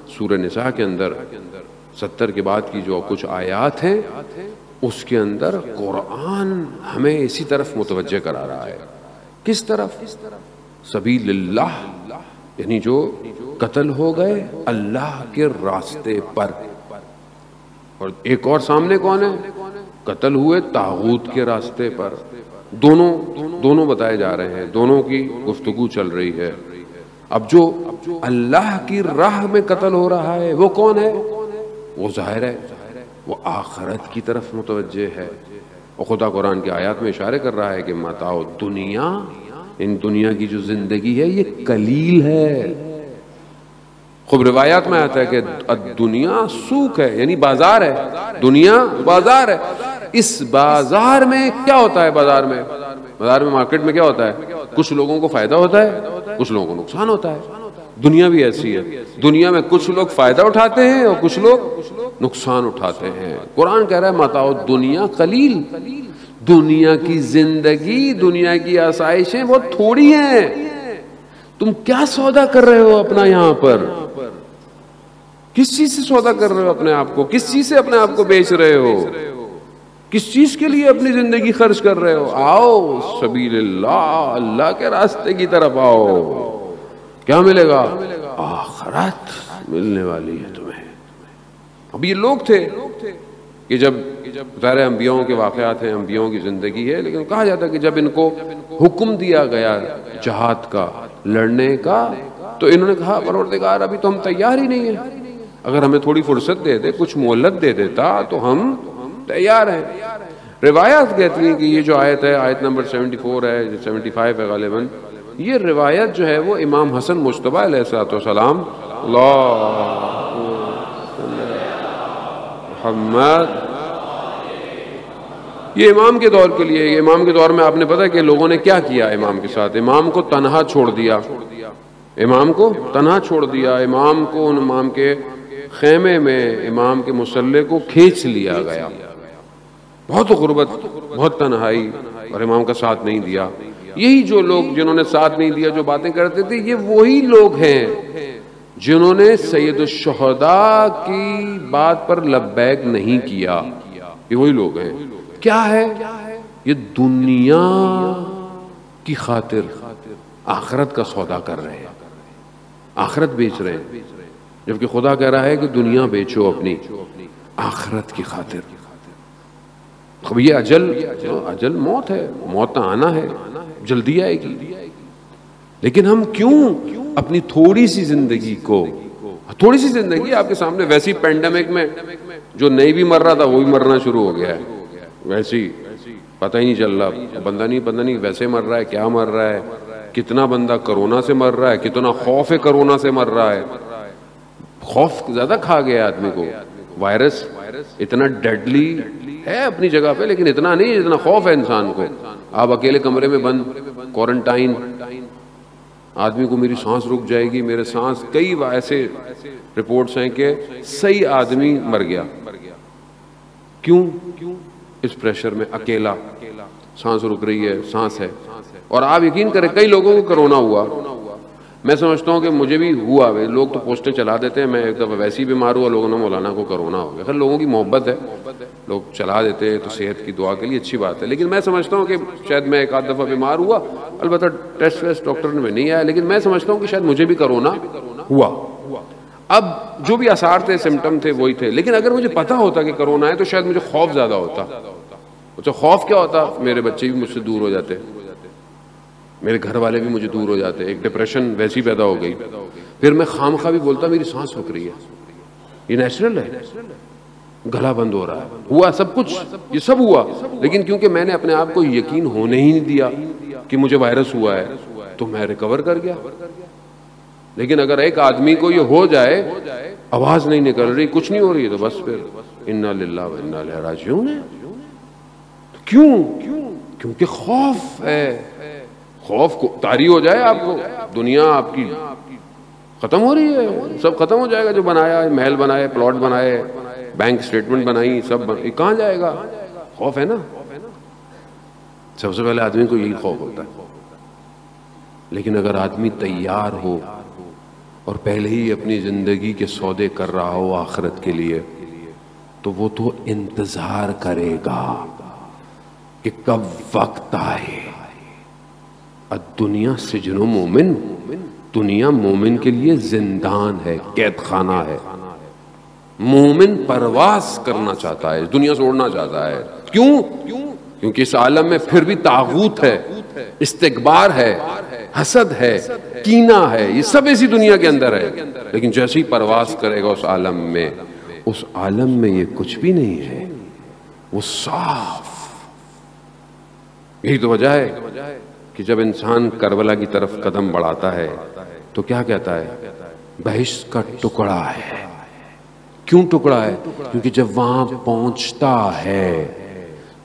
سورہ نساء کے اندر 70 کے بعد کی جو کچھ آیات ہیں اس کے اندر قرآن ہمیں اسی طرف متوجہ کرا رہا ہے۔ کس طرف؟ سبیل اللہ، یعنی جو قتل ہو گئے اللہ کے راستے پر، اور ایک اور سامنے کون ہے؟ قتل ہوئے طاغوت کے راستے پر۔ دونوں بتائے جا رہے ہیں، دونوں کی گفتگو چل رہی ہے۔ اب جو اللہ کی راہ میں قتل ہو رہا ہے وہ کون ہے؟ وہ ظاہر ہے وہ آخرت کی طرف متوجہ ہے، اور خدا قرآن کی آیات میں اشارے کر رہا ہے کہ متاع دنیا، ان دنیا کی جو زندگی ہے یہ قلیل ہے۔ خوب روایات میں آتا ہے کہ دنیا سوق ہے، یعنی بازار ہے، دنیا بازار ہے۔ اس بازار میں کیا ہوتا ہے؟ بازار میں مارکیٹ میں کیا ہوتا ہے؟ کچھ لوگوں کو فائدہ ہوتا ہے، کچھ لوگوں کو نقصان ہوتا ہے۔ دنیا بھی ایسی ہے، دنیا میں کچھ لوگ فائدہ اٹھاتے ہیں اور کچھ لوگ نقصان اٹھاتے ہیں۔ قرآن کہہ رہا ہے متاع دنیا قلیل، دنیا کی زندگی، دنیا کی آسائشیں بہت تھوڑی ہیں۔ تم کیا سودا کر رہے ہو اپنا یہاں پر؟ کس چیز سے سودا کر رہے ہو اپنے آپ کو؟ کس چیز سے اپنے آپ کو بیچ رہے ہو؟ کس چیز کے لیے اپنی زندگی خرچ کر رہے ہو؟ آؤ سبیل اللہ، اللہ کے راستے کی طرف آؤ۔ کیا ملے گا؟ آخرت ملنے والی ہے تمہیں۔ اب یہ لوگ تھے کہ جب ظاہر انبیاؤں کے واقعات ہیں، انبیاؤں کی زندگی ہے، لیکن کہا جاتا ہے کہ جب ان کو حکم دیا گیا جہاد کا، لڑنے کا، تو انہوں نے کہا پروردگار ابھی تو ہم تیار ہی نہیں ہیں، اگر ہمیں تھوڑی فرصت دے دے، کچھ مہلت دے دیتا تو ہم تیار ہیں۔ روایات کہتی ہیں کہ یہ جو آیت ہے، آیت نمبر 74 ہے، 75 ہے غالباً، یہ روایت جو ہے وہ امام حسن مجتبیٰ علیہ السلام، محمد، یہ امام کے دور کے لیے، یہ امام کے دور میں آپ نے پتہ ہے کہ لوگوں نے کیا کیا امام کے ساتھ؟ امام کو تنہا چھوڑ دیا، امام کو تنہا چھوڑ دیا، امام کو ان امام کے خیمے میں امام کے مصلے کو کھینچ لیا گیا۔ بہت غربت، بہت تنہائی، اور امام کا ساتھ نہیں دیا۔ یہی جو لوگ جنہوں نے ساتھ نہیں دیا، جو باتیں کرتے تھے، یہ وہی لوگ ہیں جنہوں نے سید الشہداء کی بات پر لبیک نہیں کیا۔ یہ وہی لوگ ہیں. کیا ہے یہ؟ دنیا کی خاطر آخرت کا سودا کر رہے ہیں، آخرت بیچ رہے ہیں، جبکہ خدا کہہ رہا ہے کہ دنیا بیچو اپنی آخرت کی خاطر. اب یہ اجل موت ہے، موت آنا ہے، جلدی آئے گی. لیکن ہم کیوں اپنی تھوڑی سی زندگی کو، تھوڑی سی زندگی آپ کے سامنے، ویسی پینڈیمک میں جو نہیں بھی مر رہا تھا وہ بھی مرنا شروع ہو گیا ہے، ویسی پتہ ہی نہیں چل رہا، پتہ نہیں ویسے مر رہا ہے، کیا مر رہا ہے، کتنا بندہ کرونا سے مر رہا ہے، کتنا خوف ہے کرونا سے مر رہا ہے. خوف زیادہ کھا گیا آدمی کو. وائرس اتنا ڈیڈلی ہے اپنی جگہ پہ، لیکن اتنا نہیں جتنا خوف ہے انسان کو. آپ اکیلے کمرے میں بند، کوارنٹائن، آدمی کو میری سانس رک جائے گی، میرے سانس، کئی ایسے رپورٹس ہیں کہ صحیح آدمی مر گیا. کیوں؟ اس پریشر میں اکیلا، سانس رک رہی ہے، سانس ہے. اور آپ یقین کریں کئی لوگوں کو کرونا ہوا. میں سمجھتا ہوں کہ مجھے بھی ہوا. لوگ تو پوسٹیں چلا دیتے ہیں، میں ایک دفعہ ویسے ہی بیمار ہوا، لوگوں نے مولانا کو کرونا ہو گیا. خیر لوگوں کی محبت ہے، لوگ چلا دیتے ہیں تو صحت کی دعا کے لیے اچھی بات ہے. لیکن میں سمجھتا ہوں کہ شاید میں ایک آدھ دفعہ بیمار ہوا، البتہ ٹیسٹ ویسٹ ڈاکٹر نے نہیں آیا، لیکن میں سمجھتا ہوں کہ شاید مجھے بھی کرونا ہوا. اب جو بھی آثار تھے، سمٹم تھے، وہی تھے. لیکن اگر مجھے پتا ہوتا کہ کرونا ہے تو شاید مجھے خوف زیادہ ہوتا. تو خوف کیا ہوتا؟ میرے بچے بھی مجھ سے دور ہو جاتے، میرے گھر والے بھی مجھے دور ہو جاتے، ایک ڈپریشن ویسی پیدا ہو گئی. پھر میں خامخواہ بھی بولتا میری سانس رک رہی ہے، یہ نیچرل ہے، گلا بند ہو رہا ہے. ہوا سب کچھ، یہ سب ہوا، لیکن کیونکہ میں نے اپنے آپ کو یقین ہونے ہی نہیں دیا کہ مجھے وائرس ہوا ہے تو میں ریکور کر گیا. لیکن اگر ایک آدمی کو یہ ہو جائے، آواز نہیں نکل رہی، کچھ نہیں ہو رہی ہے، تو بس پھر انا للہ و انا الیہ راجعون ہے. کیوں؟ کیونکہ خوف ہے. خوف کو طاری ہو جائے، آپ کو دنیا آپ کی ختم ہو رہی ہے، سب ختم ہو جائے گا. جو بنایا ہے، محل بنائے، پلاٹ بنائے، بینک سٹیٹمنٹ بنائی، سب کہاں جائے گا؟ خوف ہے نا. سب سے پہلے آدمی کو یہی خوف ہوتا ہے. لیکن اگر آدمی تیار ہو اور پہلے ہی اپنی زندگی کے سودے کر رہا ہو آخرت کے لیے، تو وہ تو انتظار کرے گا کہ کب وقت آئے. الدنیا سجن مومن، دنیا مومن کے لیے زندان ہے، قید خانہ ہے. مومن پرواز کرنا چاہتا ہے، دنیا سے اڑنا چاہتا ہے. کیوں؟ کیونکہ اس عالم میں پھر بھی طاغوت ہے، استکبار ہے، حسد ہے، کینہ ہے، یہ سب اسی دنیا کے اندر ہے. لیکن جیسے ہی پرواز کرے گا اس عالم میں، اس عالم میں یہ کچھ بھی نہیں ہے، وہ صاف. یہی تو وجہ ہے کہ جب انسان کربلا کی طرف قدم بڑھاتا ہے تو کیا کہتا ہے؟ بہشت کا ٹکڑا ہے. کیوں ٹکڑا ہے؟ کیونکہ جب وہاں پہنچتا ہے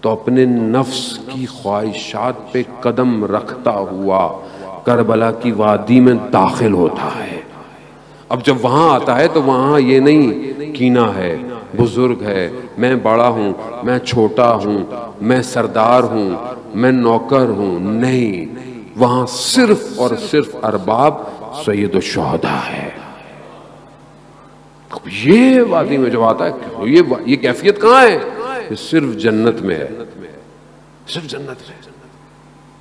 تو اپنے نفس کی خواہشات پہ قدم رکھتا ہوا کربلا کی وادی میں داخل ہوتا ہے. اب جب وہاں آتا ہے تو وہاں یہ نہیں کینہ ہے، بزرگ ہے، میں بڑا ہوں، میں چھوٹا ہوں، میں سردار ہوں، میں نوکر ہوں. نہیں، وہاں صرف اور صرف ارباب سید الشہداء ہے. یہ وادی میں جب آتا ہے، یہ کیفیت کہاں ہے؟ یہ صرف جنت میں ہے، صرف جنت میں.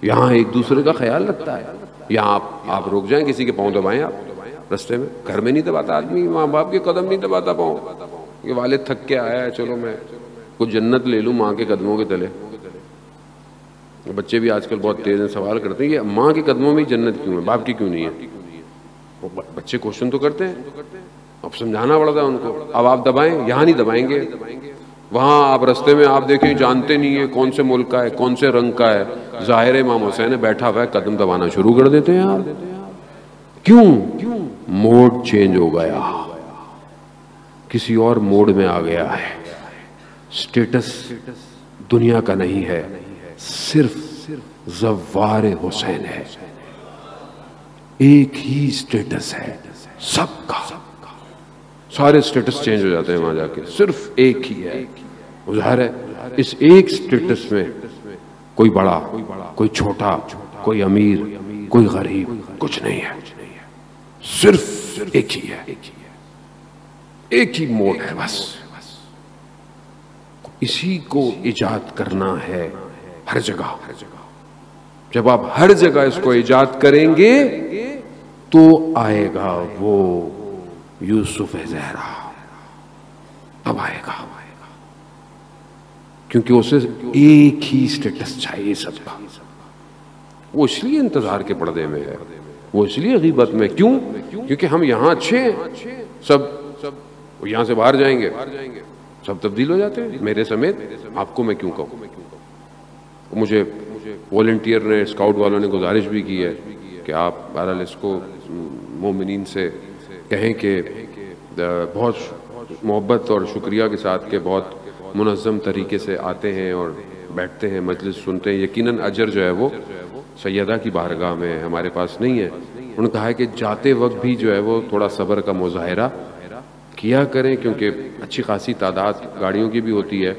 یہاں ایک دوسرے کا خیال رکھتا ہے. یہاں آپ رک جائیں، کسی کے پاؤں دبائیں آپ رستے میں. گھر میں نہیں دباتا آدمی، ماں باپ کے قدم نہیں دباتا پاؤں. کہ والد تھک کے آیا ہے، چلو میں کچھ جنت لے لوں ماں کے قدموں کے تلے. بچے بھی آج کل بہت تیز ہیں، سوال کرتے ہیں کہ ماں کے قدموں میں جنت کیوں ہے، باپ کی کیوں نہیں ہے؟ بچے کوشچن تو کرتے ہیں، اب سمجھانا پڑتا ہے ان کو. اب آپ دبائیں، یہاں نہیں دبائیں گے. وہاں آپ رستے میں آپ دیکھیں، جانتے نہیں ہے کون سے ملک کا ہے، کون سے رنگ کا ہے. ظاہر امام حسین ہے، بیٹھا ہوا ہے، قدم دبانا شروع کر دیتے ہیں آپ. کیوں؟ موڈ چینج ہو گیا، کسی اور موڈ میں آ گیا ہے. سٹیٹس دنیا کا نہیں ہے، صرف زوار حسین ہے. ایک ہی سٹیٹس ہے سب کا. سارے سٹیٹس چینج ہو جاتے ہیں وہاں جا کے، صرف ایک ہی ہے. ظاہر ہے اس ایک سٹیٹس میں کوئی بڑا، کوئی چھوٹا، کوئی امیر، کوئی غریب، کچھ نہیں ہے. صرف ایک ہی ہے، ایک ہی موڈ ہے بس. اسی کو ایجاد کرنا ہے ہر جگہ. جب آپ ہر جگہ اس کو ایجاد کریں گے تو آئے گا وہ یوسف زہرا. اب آئے گا کیونکہ اسے ایک ہی سٹیٹس چاہیے سب کا. وہ اس لیے انتظار کے پردے میں ہے, وہ اس لیے غیبت میں. کیوں؟ کیونکہ ہم یہاں اچھے ہیں, سب یہاں سے باہر جائیں گے سب تبدیل ہو جاتے ہیں میرے سمیت. آپ کو میں کیوں کہوں؟ مجھے والنٹیئر نے, اسکاؤٹ والوں نے گزارش بھی کی ہے کہ آپ بہرحال اس کو مومنین سے کہیں کہ بہت محبت اور شکریہ کے ساتھ کہ بہت منظم طریقے سے آتے ہیں اور بیٹھتے ہیں, مجلس سنتے ہیں. یقیناً اجر جو ہے وہ سیدہ کی بارگاہ میں ہمارے پاس نہیں ہے. انہوں نے کہا ہے کہ جاتے وقت بھی جو ہے وہ تھوڑا صبر کا مظاہرہ کیا کریں, کیونکہ اچھی خاصی تعداد گاڑیوں کی بھی ہوتی ہے,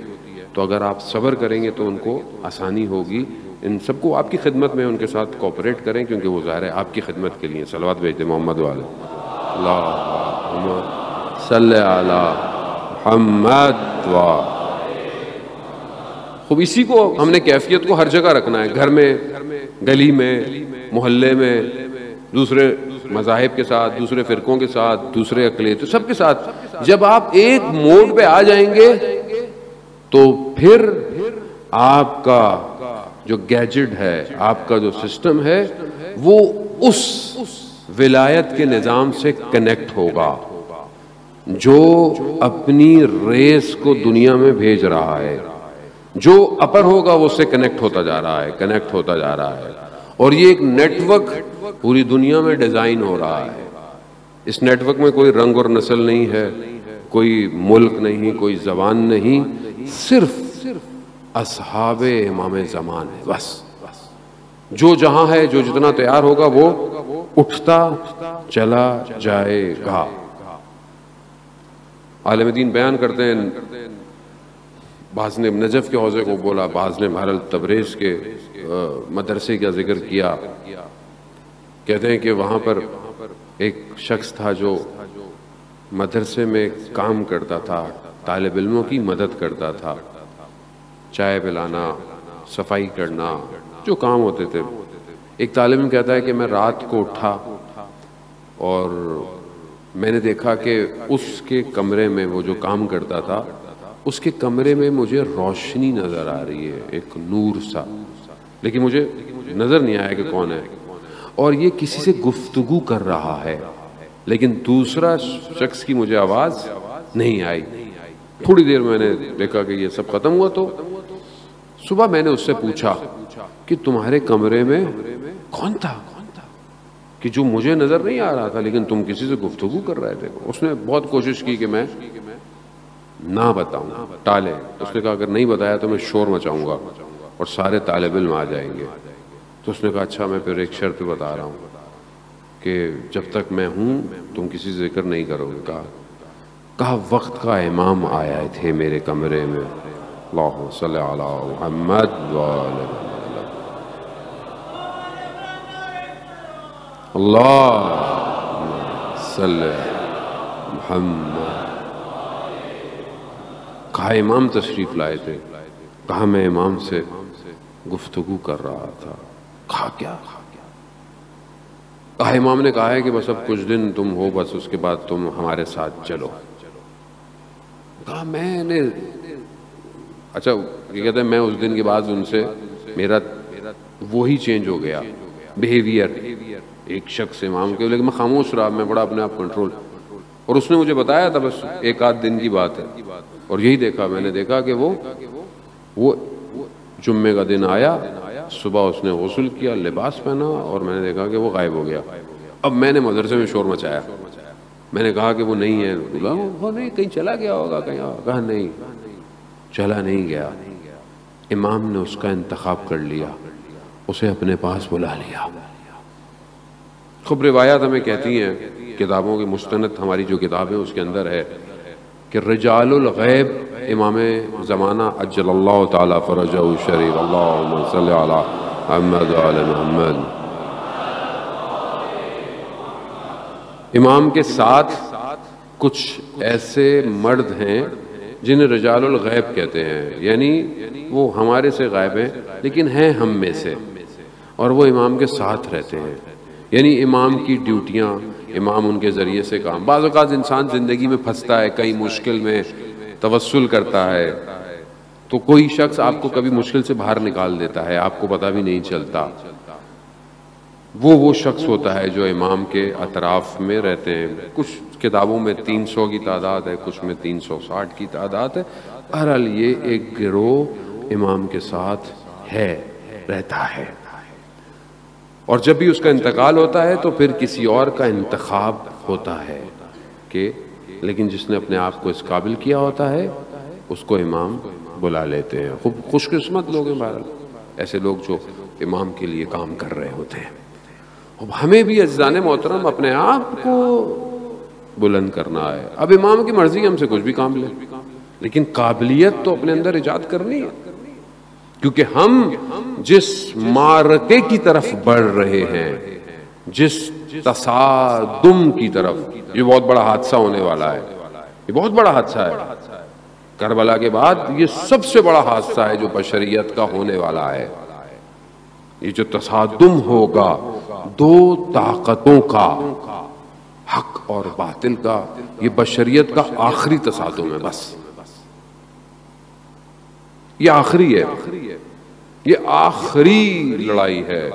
تو اگر آپ صبر کریں گے تو ان کو آسانی ہوگی. ان سب کو آپ کی خدمت میں ان کے ساتھ کوپریٹ کریں, کیونکہ وہ ظاہر ہے آپ کی خدمت کے لیے. صلوات بھیجتے محمد والے اللہم صلی علی محمد و. خوب اسی کو ہم نے کیفیت کو ہر جگہ رکھنا ہے, گھر میں, گلی میں, محلے میں, دوسرے مذاہب کے ساتھ, دوسرے فرقوں کے ساتھ, دوسرے اقلیتوں سب کے ساتھ. جب آپ ایک موڈ پہ آ جائیں گے تو پھر آپ کا جو گیجٹ ہے, آپ کا جو سسٹم ہے, وہ اس ولایت کے نظام سے کنیکٹ ہوگا جو اپنی ریس کو دنیا میں بھیج رہا ہے. جو اپر ہوگا وہ اس سے کنیکٹ ہوتا جا رہا ہے, کنیکٹ ہوتا جا رہا ہے. اور یہ ایک نیٹ ورک پوری دنیا میں ڈیزائن ہو رہا ہے. اس نیٹ ورک میں کوئی رنگ اور نسل نہیں ہے, کوئی ملک نہیں, کوئی زبان نہیں, صرف اصحاب امام زمان ہے بس. جو جہاں ہے, جو جتنا تیار ہوگا وہ اٹھتا چلا جائے گا. عالم دین بیان کرتے ہیں, بعض نے نجف کے حوضے کو بولا, بعض نے بہرحال تبریز کے مدرسے کا ذکر کیا. کہتے ہیں کہ وہاں پر ایک شخص تھا جو مدرسے میں کام کرتا تھا, طالب علموں کی مدد کرتا تھا, چائے پلانا, صفائی کرنا, جو کام ہوتے تھے. ایک طالب علم کہتا ہے کہ میں رات کو اٹھا اور میں نے دیکھا کہ اس کے کمرے میں, وہ جو کام کرتا تھا, اس کے کمرے میں مجھے روشنی نظر آ رہی ہے, ایک نور سا, لیکن مجھے نظر نہیں آیا کہ کون ہے. اور یہ کسی سے گفتگو کر رہا ہے, لیکن دوسرا شخص کی مجھے آواز نہیں آئی. تھوڑی دیر میں نے دیکھا کہ یہ سب ختم ہوا. تو صبح میں نے اس سے پوچھا کہ تمہارے کمرے میں کون تھا کہ جو مجھے نظر نہیں آ رہا تھا لیکن تم کسی سے گفتگو کر رہے تھے؟ اس نے بہت کوشش کی کہ میں نہ بتاؤں, ٹالے. اس نے کہا اگر نہیں بتایا تو میں شور مچاؤں گا اور سارے طالب علم آ جائیں گے. تو اس نے کہا اچھا, میں پھر ایک شرط پہ بتا رہا ہوں کہ جب تک میں ہوں تم کسی سے ذکر نہیں کرو گے. کہا وقت کا امام آئے تھے میرے کمرے میں, اللہم صلی علی محمد وآلہ اللہم صلی محمد. کہا امام تشریف لائے تھے. کہا میں امام سے گفتگو کر رہا تھا. کہا کیا؟ کہا امام نے کہا ہے کہ بس اب کچھ دن تم ہو, بس اس کے بعد تم ہمارے ساتھ چلو. کہا میں نے, اچھا یہ کہتے ہیں میں اس دن کے بعد ان سے میرا وہی چینج ہو گیا بیہیویئر. ایک شخص امام کے, لیکن میں خاموش رہا, میں بڑا اپنے آپ کنٹرول. اور اس نے مجھے بتایا تھا بس ایک آدھ دن کی بات ہے, اور یہی دیکھا میں نے دیکھا کہ وہ جمعے کا دن آیا, صبح اس نے غسل کیا, لباس پہنا, اور میں نے دیکھا کہ وہ غائب ہو گیا. اب میں نے مدرسے میں شور مچایا, میں نے کہا کہ وہ نہیں ہے. وہ نہیں, کہیں چلا گیا ہوگا کہیں. کہا نہیں, چلا نہیں گیا. امام نے اس کا انتخاب کر لیا, اسے اپنے پاس بلا لیا. خوب روایات ہمیں کہتی ہیں, کتابوں کی مستند ہماری جو کتاب ہے اس کے اندر ہے کہ رجال الغیب امام زمانہ عجل اللہ تعالی فرجہ الشریف, اللہم صلی علی محمد وآل محمد. امام کے ساتھ کچھ ایسے مرد ہیں جنہیں رجال الغیب کہتے ہیں، یعنی وہ ہمارے سے غائب ہیں لیکن ہیں ہم میں سے، اور وہ امام کے ساتھ رہتے ہیں. یعنی امام کی ڈیوٹیاں، امام ان کے ذریعے سے کام. بعض اوقات انسان زندگی میں پھنستا ہے، کئی مشکل میں توسل کرتا ہے تو کوئی شخص آپ کو کبھی مشکل سے باہر نکال دیتا ہے، آپ کو پتہ بھی نہیں چلتا. وہ شخص ہوتا ہے جو امام کے اطراف میں رہتے ہیں. کچھ کتابوں میں 300 کی تعداد ہے، کچھ میں 360 کی تعداد ہے. بہرحال یہ ایک گروہ امام کے ساتھ ہے، رہتا ہے. اور جب بھی اس کا انتقال ہوتا ہے تو پھر کسی اور کا انتخاب ہوتا ہے کہ لیکن جس نے اپنے آپ کو اس قابل کیا ہوتا ہے اس کو امام بلا لیتے ہیں. خوب خوش قسمت لوگ ہیں بہرحال ایسے لوگ جو امام کے لیے کام کر رہے ہوتے ہیں. اب ہمیں بھی عزیزان محترم اپنے آپ کو بلند کرنا ہے. اب امام کی مرضی ہم سے کچھ بھی کام لے، لیکن قابلیت تو اپنے اندر ایجاد کرنی ہے، کیونکہ ہم جس معرکے کی طرف بڑھ رہے ہیں، جس تصادم کی طرف، یہ بہت بڑا حادثہ ہونے والا ہے. یہ بہت بڑا حادثہ ہے. کربلا کے بعد یہ سب سے بڑا حادثہ ہے جو بشریت کا ہونے والا ہے. یہ جو تصادم ہوگا دو طاقتوں کا، حق اور باطل کا، یہ بشریت کا آخری تصادم ہے. بس یہ آخری ہے، یہ آخری لڑائی ہے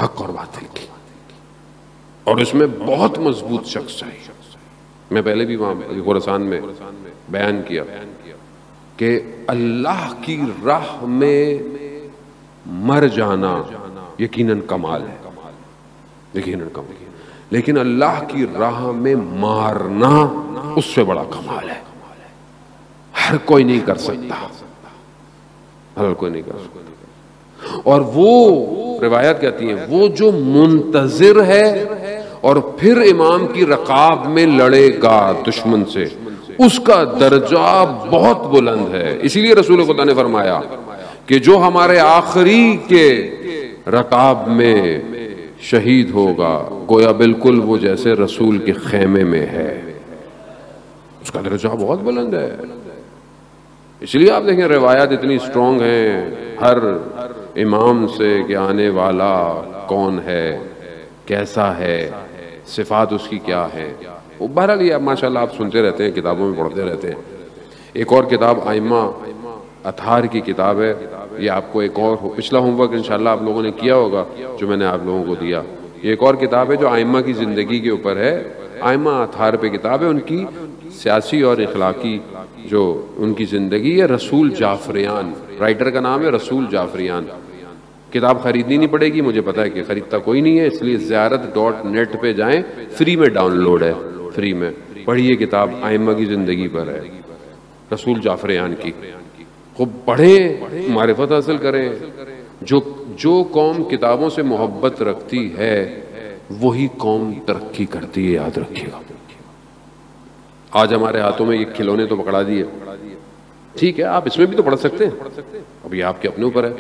حق اور باطل کی، اور اس میں بہت مضبوط شخص چاہیے. میں پہلے بھی وہاں خراسان میں بیان کیا کہ اللہ کی راہ میں مر جانا یقیناً کمال ہے، یقیناً کمال، لیکن اللہ کی راہ میں مارنا اس سے بڑا کمال ہے. ہر کوئی نہیں کر سکتا، ہر کوئی نہیں کر سکتا. اور وہ روایت کہتی ہیں وہ جو منتظر ہے اور پھر امام کی رکاب میں لڑے گا دشمن سے، اس کا درجہ بہت بلند ہے. اسی لیے رسول خدا نے فرمایا کہ جو ہمارے آخری کے رکاب میں شہید ہوگا گویا بالکل وہ جیسے رسول کے خیمے میں ہے. اس کا درجہ بہت بلند ہے. اس لیے آپ دیکھیں روایات اتنی سٹرونگ ہیں ہر امام سے کہ آنے والا کون ہے، کیسا ہے، صفات اس کی کیا ہے. بہرحال یہ ماشاءاللہ آپ سنتے رہتے ہیں، کتابوں میں پڑھتے رہتے ہیں. ایک اور کتاب ائمہ اطہار کی کتاب ہے. یہ آپ کو ایک اور پچھلا ہوم ورک انشاءاللہ آپ لوگوں نے کیا ہوگا جو میں نے آپ لوگوں کو دیا. یہ ایک اور کتاب ہے جو ائمہ کی زندگی کے اوپر ہے. ائمہ اطہار پہ کتاب ہے، ان کی سیاسی اور اخلاقی جو ان کی زندگی ہے. رسول جعفریان رائٹر کا نام ہے، رسول جعفریان. کتاب خریدنی نہیں پڑے گی، مجھے پتا ہے کہ خریدتا کوئی نہیں ہے، اس لیے زیارت.net پہ جائیں، فری میں ڈاؤن لوڈ ہے، فری میں پڑھیے. کتاب ائمہ کی زندگی پر ہے، رسول جعفریان کی. خوب پڑھیں، معرفت حاصل کریں. جو قوم کتابوں سے محبت رکھتی ہے وہی قوم ترقی کرتی ہے، یاد رکھیے گا. آج ہمارے ہاتھوں میں یہ کھلونے تو پکڑا دیے، ٹھیک ہے آپ اس میں بھی تو پڑھ سکتے ہیں، اب یہ آپ کے اپنے اوپر ہے،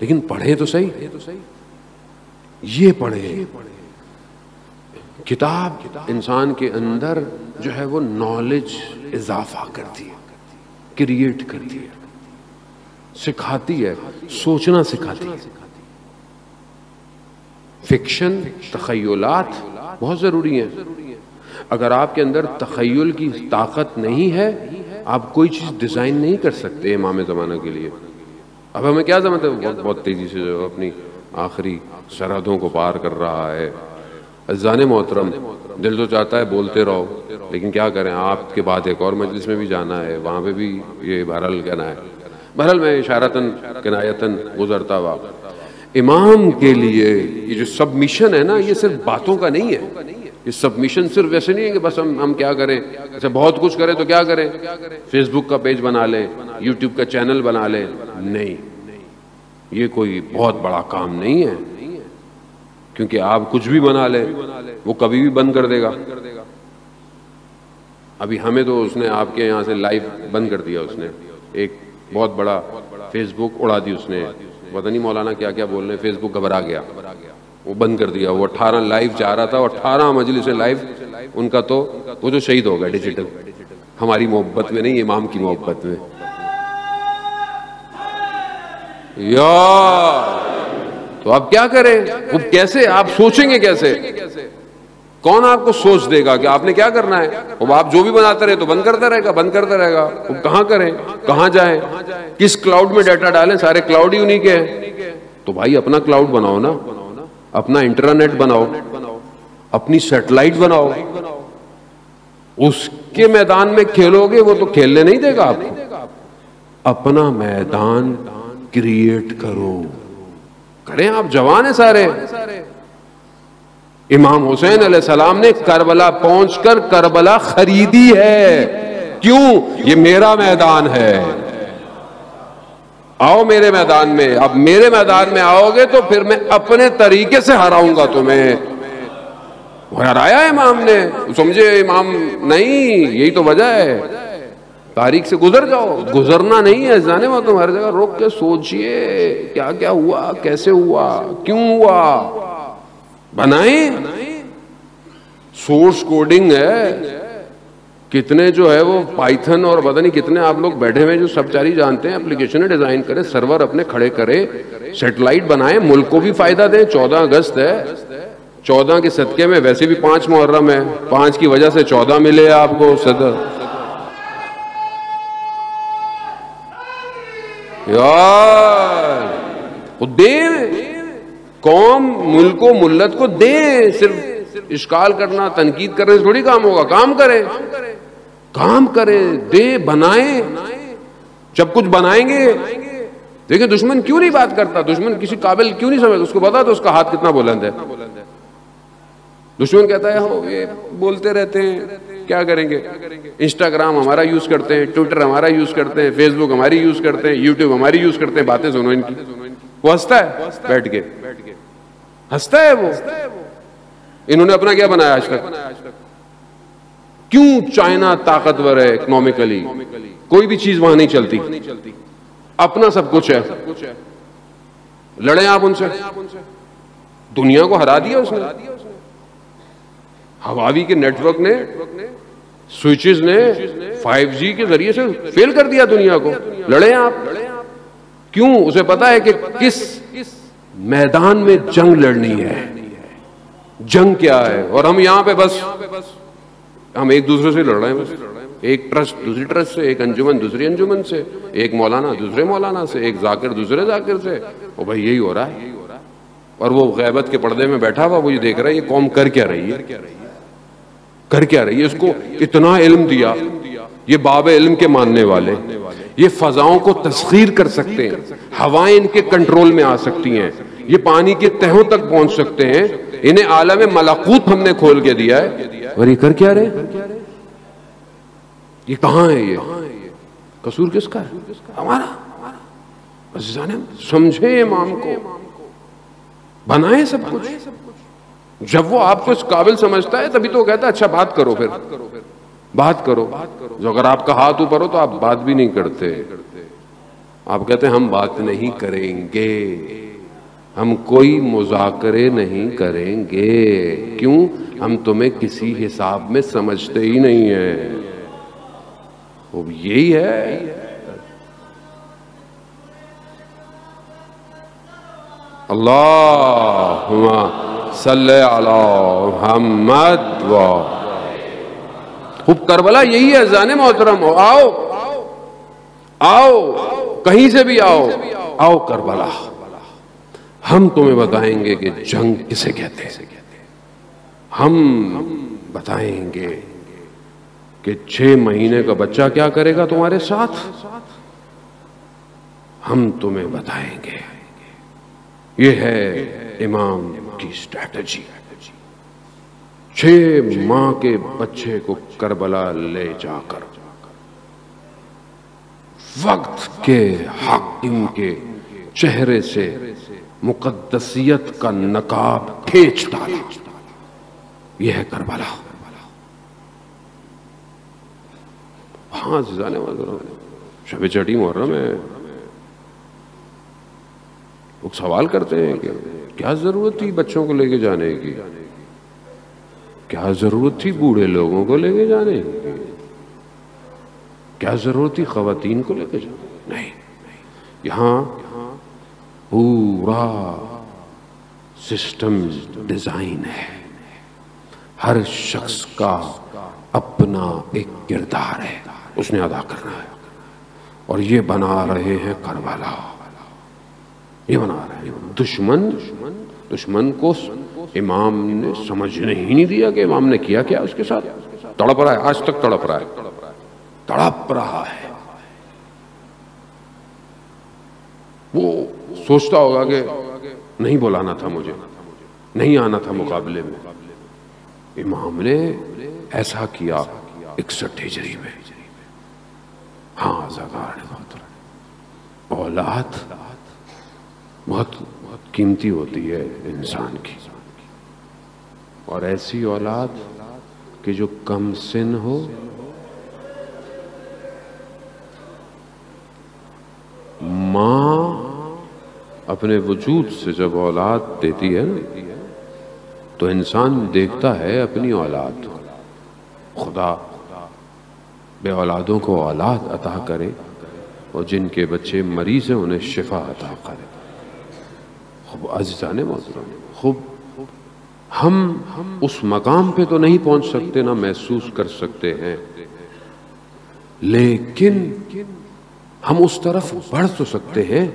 لیکن پڑھیں تو صحیح. یہ پڑھیں. کتاب انسان کے اندر جو ہے وہ نالج اضافہ کرتی ہے، کریٹ کرتی ہے، سکھاتی ہے، سوچنا سکھاتی ہے. فکشن، تخیلات بہت ضروری ہیں. اگر آپ کے اندر تخیل کی طاقت نہیں ہے آپ کوئی چیز ڈیزائن نہیں کر سکتے امام زمانہ کے لیے. اب ہمیں کیا سمجھتے ہیں بہت تیزی سے جو اپنی آخری سرحدوں کو پار کر رہا ہے. عزیزان محترم دل تو چاہتا ہے بولتے رہو، لیکن کیا کریں، آپ کے بعد ایک اور مجلس میں بھی جانا ہے، وہاں پہ بھی یہ بہرحال کہنا ہے. بہرحال میں اشارتاً کنایتاً گزرتا ہوا امام کے لیے یہ جو سبمیشن ہے نا، یہ صرف باتوں کا نہیں ہے. یہ سبمیشن صرف ویسے نہیں ہے کہ بس ہم کیا کریں، اچھا بہت کچھ کریں تو کیا کریں، فیس بک کا پیج بنا لیں، یوٹیوب کا چینل بنا لیں. نہیں، یہ کوئی بہت بڑا کام نہیں ہے، کیونکہ آپ کچھ بھی بنا لیں وہ کبھی بھی بند کر دے گا. ابھی ہمیں تو اس نے آپ کے یہاں سے لائیو بند کر دیا. اس نے ایک بہت بڑا فیس بک اڑا دی، اس نے پتہ نہیں مولانا کیا کیا بول رہے ہیں، فیس بک گھبرا گیا، وہ بند کر دیا. وہ 18 لائیو جا رہا تھا، 18 مجلس لائیو ان کا، تو وہ جو شہید ہو گیا ڈیجیٹل. ہماری محبت میں نہیں، امام کی محبت میں. یار تو آپ کیا کریں؟ وہ کیسے آپ سوچیں گے؟ کیسے؟ کون آپ کو سوچ دے گا کہ آپ نے کیا کرنا ہے؟ اب آپ جو بھی بناتے رہے تو بند کرتا رہے گا، بند کرتا رہے گا. وہ کہاں کریں؟ کہاں جائیں؟ کس کلاؤڈ میں ڈیٹا ڈالیں؟ سارے کلاؤڈ ہی انہی کے ہیں. تو بھائی اپنا کلاؤڈ بناؤ نا، اپنا انٹرنیٹ بناؤ، اپنی سیٹلائٹ بناؤ. اس کے میدان میں کھیلو گے وہ تو کھیلنے نہیں دے گا آپ کو. اپنا میدان کریٹ کرو. کریں، آپ جوان ہیں سارے. امام حسین علیہ السلام نے کربلا پہنچ کر کربلا خریدی ہے. کیوں؟ یہ میرا میدان ہے. آؤ میرے میدان میں. اب میرے میدان میں آؤ گے تو پھر میں اپنے طریقے سے ہراؤں گا تمہیں. ہرایا امام نے. سمجھے امام نہیں، یہی تو وجہ ہے. تاریخ سے گزر جاؤ. گزرنا نہیں ہے جانے میں، تم ہر جگہ روک کے سوچئے کیا کیا ہوا، کیسے ہوا، کیوں ہوا. بنائیں. سورس کوڈنگ ہے. کتنے جو ہے وہ پائتھن اور پتہ نہیں کتنے آپ لوگ بیٹھے ہوئے جو سب چاری جانتے ہیں. اپلیکیشن ڈیزائن کرے، سرور اپنے کھڑے کرے، سیٹلائٹ بنائیں، ملک کو بھی فائدہ دیں. 14 اگست ہے، 14 کے صدقے میں ویسے بھی 5 محرم ہے. 5 کی وجہ سے 14 ملے آپ کو صدر. یار دیں قوم، ملک و ملت کو دیں. صرف اشکال کرنا، تنقید کرنے سے تھوڑی کام ہوگا. کام کریں، کام کریں، دیں، بنائیں. جب کچھ بنائیں گے دیکھیں دشمن کیوں نہیں بات کرتا، دشمن کسی قابل کیوں نہیں سمجھتا. اس کو پتا تو اس کا ہاتھ کتنا بلند ہے. دشمن کہتا ہے ہو یہ بولتے رہتے ہیں، کیا کریں گے. انسٹاگرام ہمارا یوز کرتے ہیں، ٹویٹر ہمارا یوز کرتے ہیں، فیس بک ہماری یوز کرتے ہیں، یوٹیوب ہماری یوز کرتے ہیں. باتیں سنو ان کی. وہ ہنستا ہے بیٹھ کے، ہنستا ہے وہ. انہوں نے اپنا کیا بنایا آج تک؟ کیوں چائنا طاقتور ہے اکنامکلی؟ کوئی بھی چیز وہاں نہیں چلتی. اپنا سب کچھ ہے. لڑیں آپ ان سے. دنیا کو ہرا دیا اس نے. ہواوی کے نیٹ ورک نے، سوئچز نے 5G کے ذریعے سے فیل کر دیا دنیا کو. لڑیں آپ. کیوں؟ اسے پتا ہے کہ کس میدان میں جنگ لڑنی ہے، جنگ کیا ہے. اور ہم یہاں پہ بس ہم ایک دوسرے سے لڑ رہے ہیں. بس ایک ٹرسٹ دوسری ٹرسٹ سے، ایک انجمن دوسری انجمن سے، ایک مولانا دوسرے مولانا سے، ایک ذاکر دوسرے ذاکر سے. اور بھائی یہی ہو رہا ہے. اور وہ غیبت کے پردے میں بیٹھا ہوا وہ یہ دیکھ رہا ہے یہ قوم کر کیا رہی ہے، کر کیا رہی ہے. اس کو اتنا علم دیا. یہ باب علم کے ماننے والے، یہ فضاؤں کو تسخیر کر سکتے ہیں، ہوائیں ان کے کنٹرول میں آ سکتی ہیں، یہ پانی کے تہوں تک پہنچ سکتے ہیں. انہیں عالم ملکوت ہم نے کھول کے دیا ہے. اور یہ کر کیا رہے؟ یہ کہاں ہے؟ یہ قصور کس کا ہے؟ ہمارا. بس سمجھیں امام کو، بنائیں سب کچھ. جب وہ آپ کو اس قابل سمجھتا ہے تبھی تو کہتا ہے اچھا بات کرو. پھر بات کرو. جو اگر آپ کا ہاتھ اوپر ہو تو آپ بات بھی نہیں کرتے. آپ کہتے ہیں ہم بات نہیں کریں گے، ہم کوئی مذاکرے نہیں کریں گے. کیوں؟ ہم تمہیں کسی حساب میں سمجھتے ہی نہیں ہیں. وہ یہی ہے. اللہم صلی علی محمد و خوب. کربلا یہی ہے زان محترم. آؤ آؤ، کہیں سے بھی آؤ، آؤ کربلا. ہم تمہیں بتائیں گے کہ جنگ کسے کہتے ہیں. ہم بتائیں گے کہ 6 مہینے کا بچہ کیا کرے گا تمہارے ساتھ. ہم تمہیں بتائیں گے. یہ ہے امام کی اسٹریٹجی. 6 ماہ کے بچے کو کربلا لے جا کر وقت کے حاکم کے چہرے سے مقدسیت کا نقاب کھینچ ڈالا. یہ ہے کربلا. ہاں زیزانے شب چٹی محرم ہے. لوگ سوال کرتے ہیں کہ کیا ضرورت تھی بچوں کو لے کے جانے کی، کیا ضرورت تھی بوڑھے لوگوں کو لے کے جانے کی. کیا ضرورت تھی خواتین کو لے کے جاؤ؟ نہیں، یہاں پورا سسٹم ڈیزائن ہے، ہر شخص کا اپنا ایک کردار ہے، اس نے ادا کرنا ہے، اور یہ بنا رہے ہیں کربلا، یہ بنا رہے ہیں دشمن کو امام نے سمجھنے ہی نہیں دیا کہ امام نے کیا کیا اس کے ساتھ. تڑپ رہا ہے، آج تک تڑپ رہا ہے. وہ سوچتا ہوگا کہ نہیں بلانا تھا مجھے، نہیں آنا تھا مقابلے میں. امام نے ایسا کیا 61 ہجری میں. ہاں اولاد بہت قیمتی ہوتی ہے انسان کی، اور ایسی اولاد کہ جو کم سن ہو، ماں اپنے وجود سے جب اولاد دیتی ہے نا تو انسان دیکھتا ہے اپنی اولاد. خدا بے اولادوں کو اولاد عطا کرے، اور جن کے بچے مریض ہیں انہیں شفا عطا کرے. خوب عزیزان محترم، خوب ہم اس مقام پہ تو نہیں پہنچ سکتے، نہ محسوس کر سکتے ہیں، لیکن ہم اس طرف بڑھ تو سکتے ہیں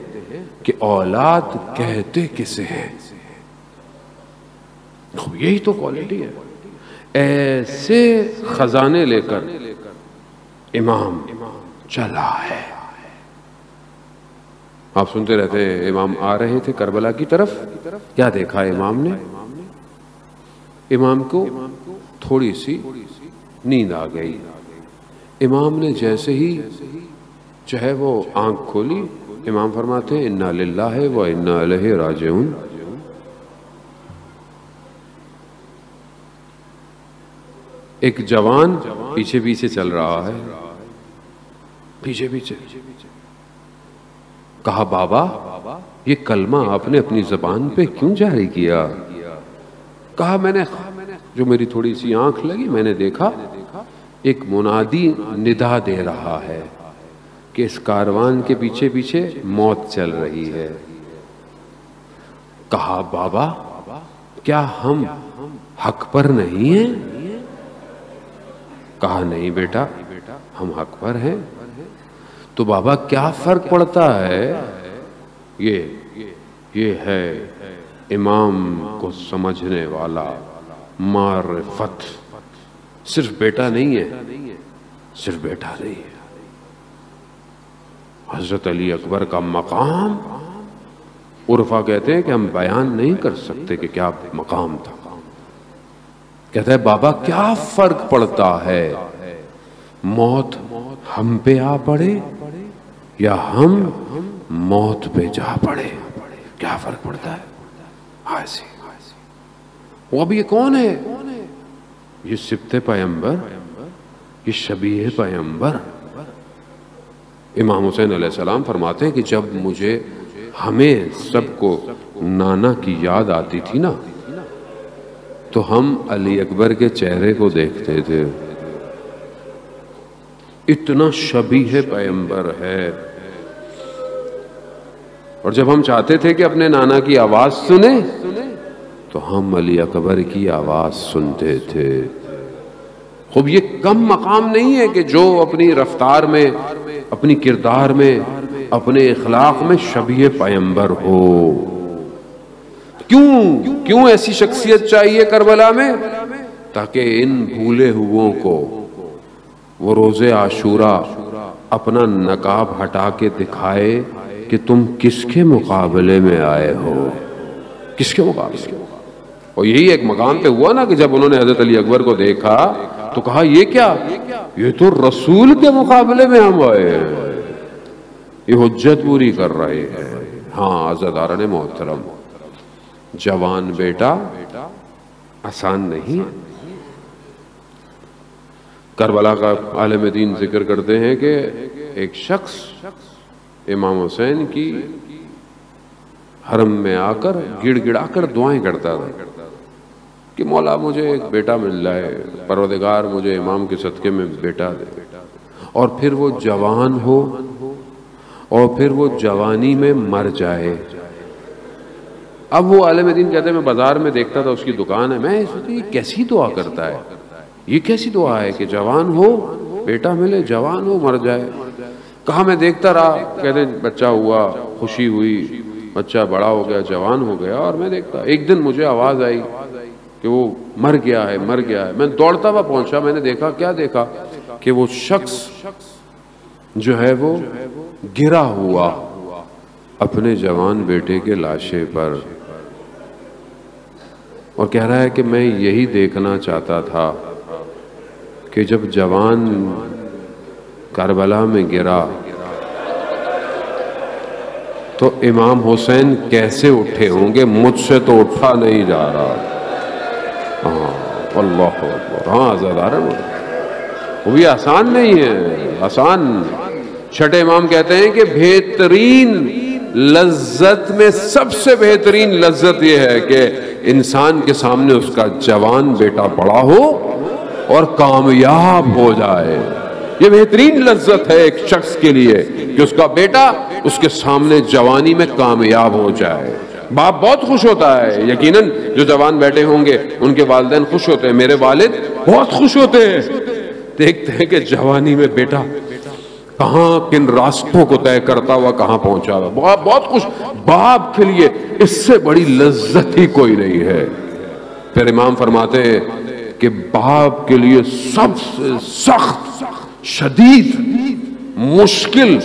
کہ اولاد کہتے کسے ہیں. یہی تو کوالٹی ہے. ایسے خزانے لے کر امام چلا ہے. آپ سنتے رہتے ہیں امام آ رہے تھے کربلا کی طرف، کیا دیکھا امام نے؟ امام کو تھوڑی سی نیند آ گئی. امام نے جیسے ہی چاہے وہ آنکھ کھولی، امام فرماتے ہیں انا للہ و انا الیہ راجعون. ایک جوان پیچھے پیچھے چل رہا ہے، پیچھے پیچھے. کہا بابا یہ کلمہ آپ نے اپنی زبان پہ کیوں جاری کیا؟ کہا میں نے، جو میری تھوڑی سی آنکھ لگی، میں نے دیکھا ایک منادی ندا دے رہا ہے کہ اس کاروان کے پیچھے پیچھے موت چل رہی ہے. کہا بابا کیا ہم حق پر نہیں ہیں؟ کہا نہیں بیٹا، ہم حق پر ہیں. تو بابا کیا فرق پڑتا ہے؟ یہ ہے امام کو سمجھنے والا معرفت. صرف بیٹا نہیں ہے، صرف بیٹا نہیں ہے. حضرت علی اکبر کا مقام عرفا کہتے ہیں کہ ہم بیان نہیں کر سکتے کہ کیا مقام تھا. کہتا ہے بابا کیا فرق پڑتا ہے، موت ہم پہ آ پڑے یا ہم موت پہ جا پڑے، کیا فرق پڑتا ہے؟ ایسے وہ اب یہ کون ہے؟ یہ سبط پیمبر، یہ شبیہ پیمبر. امام حسین علیہ السلام فرماتے ہیں کہ جب مجھے ہمیں سب کو نانا کی یاد آتی تھی نا تو ہم علی اکبر کے چہرے کو دیکھتے تھے، اتنا شبیہ پیمبر ہے. اور جب ہم چاہتے تھے کہ اپنے نانا کی آواز سنیں تو ہم علی اکبر کی آواز سنتے تھے. خوب یہ کم مقام نہیں ہے کہ جو اپنی رفتار میں، اپنی کردار میں، اپنے اخلاق میں شبیہ پیمبر ہو. کیوں ایسی شخصیت چاہیے کربلا میں؟ تاکہ ان بھولے ہوئوں کو وہ روز عاشورہ اپنا نقاب ہٹا کے دکھائے کہ تم کس کے مقابلے میں آئے ہو، کس کے مقابلے. اور یہی ایک مقام پہ ہوا نا کہ جب انہوں نے حضرت علی اکبر کو دیکھا تو کہا یہ کیا؟ یہ تو رسول کے مقابلے میں ہم آئے ہیں، یہ حجت پوری کر رہے ہیں. ہاں عزیزان محترم، جوان بیٹا آسان نہیں ہے. کربلا کا عالم دین ذکر کرتے ہیں کہ ایک شخص امام حسین کی حرم میں آ کر گڑ گڑا کر دعائیں کرتا تھا کہ مولا مجھے ایک بیٹا مل جائے، پروردگار مجھے امام کے صدقے میں بیٹا دے. اور پھر وہ جوان ہو اور پھر وہ جوانی میں مر جائے. اب وہ عالم دین کہتے ہیں میں بازار میں دیکھتا تھا اس کی دکان ہے, میں یہ کیسی دعا کرتا ہے, یہ کیسی دعا ہے کہ جوان ہو بیٹا ملے, جوان ہو مر جائے. کہا میں دیکھتا رہا, کہتے ہیں بچہ ہوا, خوشی ہوئی, بچہ بڑا ہو گیا, جوان ہو گیا, اور میں دیکھتا. ایک دن مجھے آواز آئی کہ وہ مر گیا ہے, مر گیا ہے. میں دوڑتا ہوا پہنچا, میں نے دیکھا, کیا دیکھا کہ وہ شخص جو ہے وہ گرا ہوا اپنے جوان بیٹے کے لاشے پر, اور کہہ رہا ہے کہ میں یہی دیکھنا چاہتا تھا کہ جب جوان کربلا میں گرا تو امام حسین کیسے اٹھے ہوں گے, مجھ سے تو اٹھا نہیں جا رہا. ہاں اللہ اکبر. ہاں عزادارن وہ بھی آسان نہیں ہے, آسان. چھٹے امام کہتے ہیں کہ بہترین لذت میں سب سے بہترین لذت یہ ہے کہ انسان کے سامنے اس کا جوان بیٹا بڑا ہو اور کامیاب ہو جائے. یہ بہترین لذت ہے ایک شخص کے لیے کہ اس کا بیٹا اس کے سامنے جوانی میں کامیاب ہو جائے. باپ بہت خوش ہوتا ہے, یقیناً جو جوان بیٹے ہوں گے ان کے والدین خوش ہوتے ہیں. میرے والد بہت خوش ہوتے ہیں, دیکھتے ہیں کہ جوانی میں بیٹا کہاں کن راستوں کو طے کرتا ہوا کہاں پہنچا ہوا. بہت خوش. باپ کے لیے اس سے بڑی لذت ہی کوئی نہیں ہے. پھر امام فرماتے ہیں کہ باپ کے لیے سب سے سخت, شدید, مشکل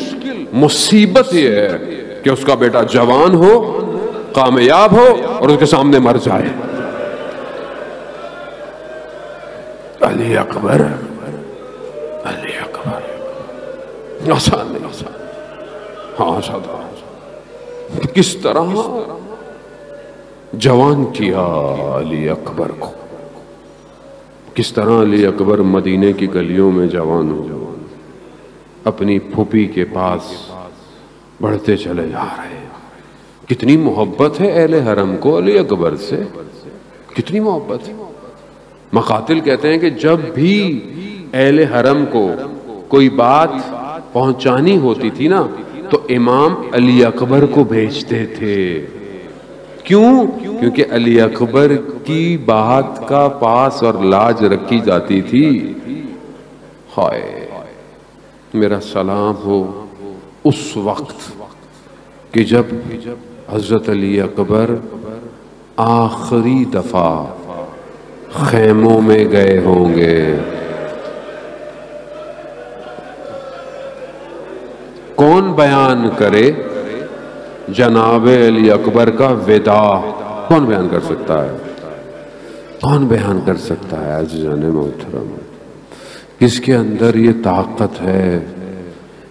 مصیبت یہ ہے کہ اس کا بیٹا جوان ہو, کامیاب ہو اور اس کے سامنے مر جائے. علی اکبر, علی اکبر. آسان نہیں, آسان. ہاں سادہ. کس طرح جوان کیا علی اکبر کو, کس طرح علی اکبر مدینے کی گلیوں میں جوان ہو, اپنی پھوپھی کے پاس بڑھتے چلے جا رہے ہیں. کتنی محبت ہے اہل حرم کو علی اکبر سے, کتنی محبت ہے. مقاتل کہتے ہیں کہ جب بھی اہل حرم کو کوئی بات پہنچانی ہوتی تھی نا تو امام علی اکبر کو بھیجتے تھے. کیوں؟ کیونکہ علی اکبر کی بات کا پاس اور لاج رکھی جاتی تھی. ہائے میرا سلام ہو اس وقت کہ جب حضرت علی اکبر آخری دفعہ خیموں میں گئے ہوں گے. کون بیان کرے جناب علی اکبر کا وداع؟ کون بیان کر سکتا ہے؟ کون بیان کر سکتا ہے عزیزان محترم؟ کس کے اندر یہ طاقت ہے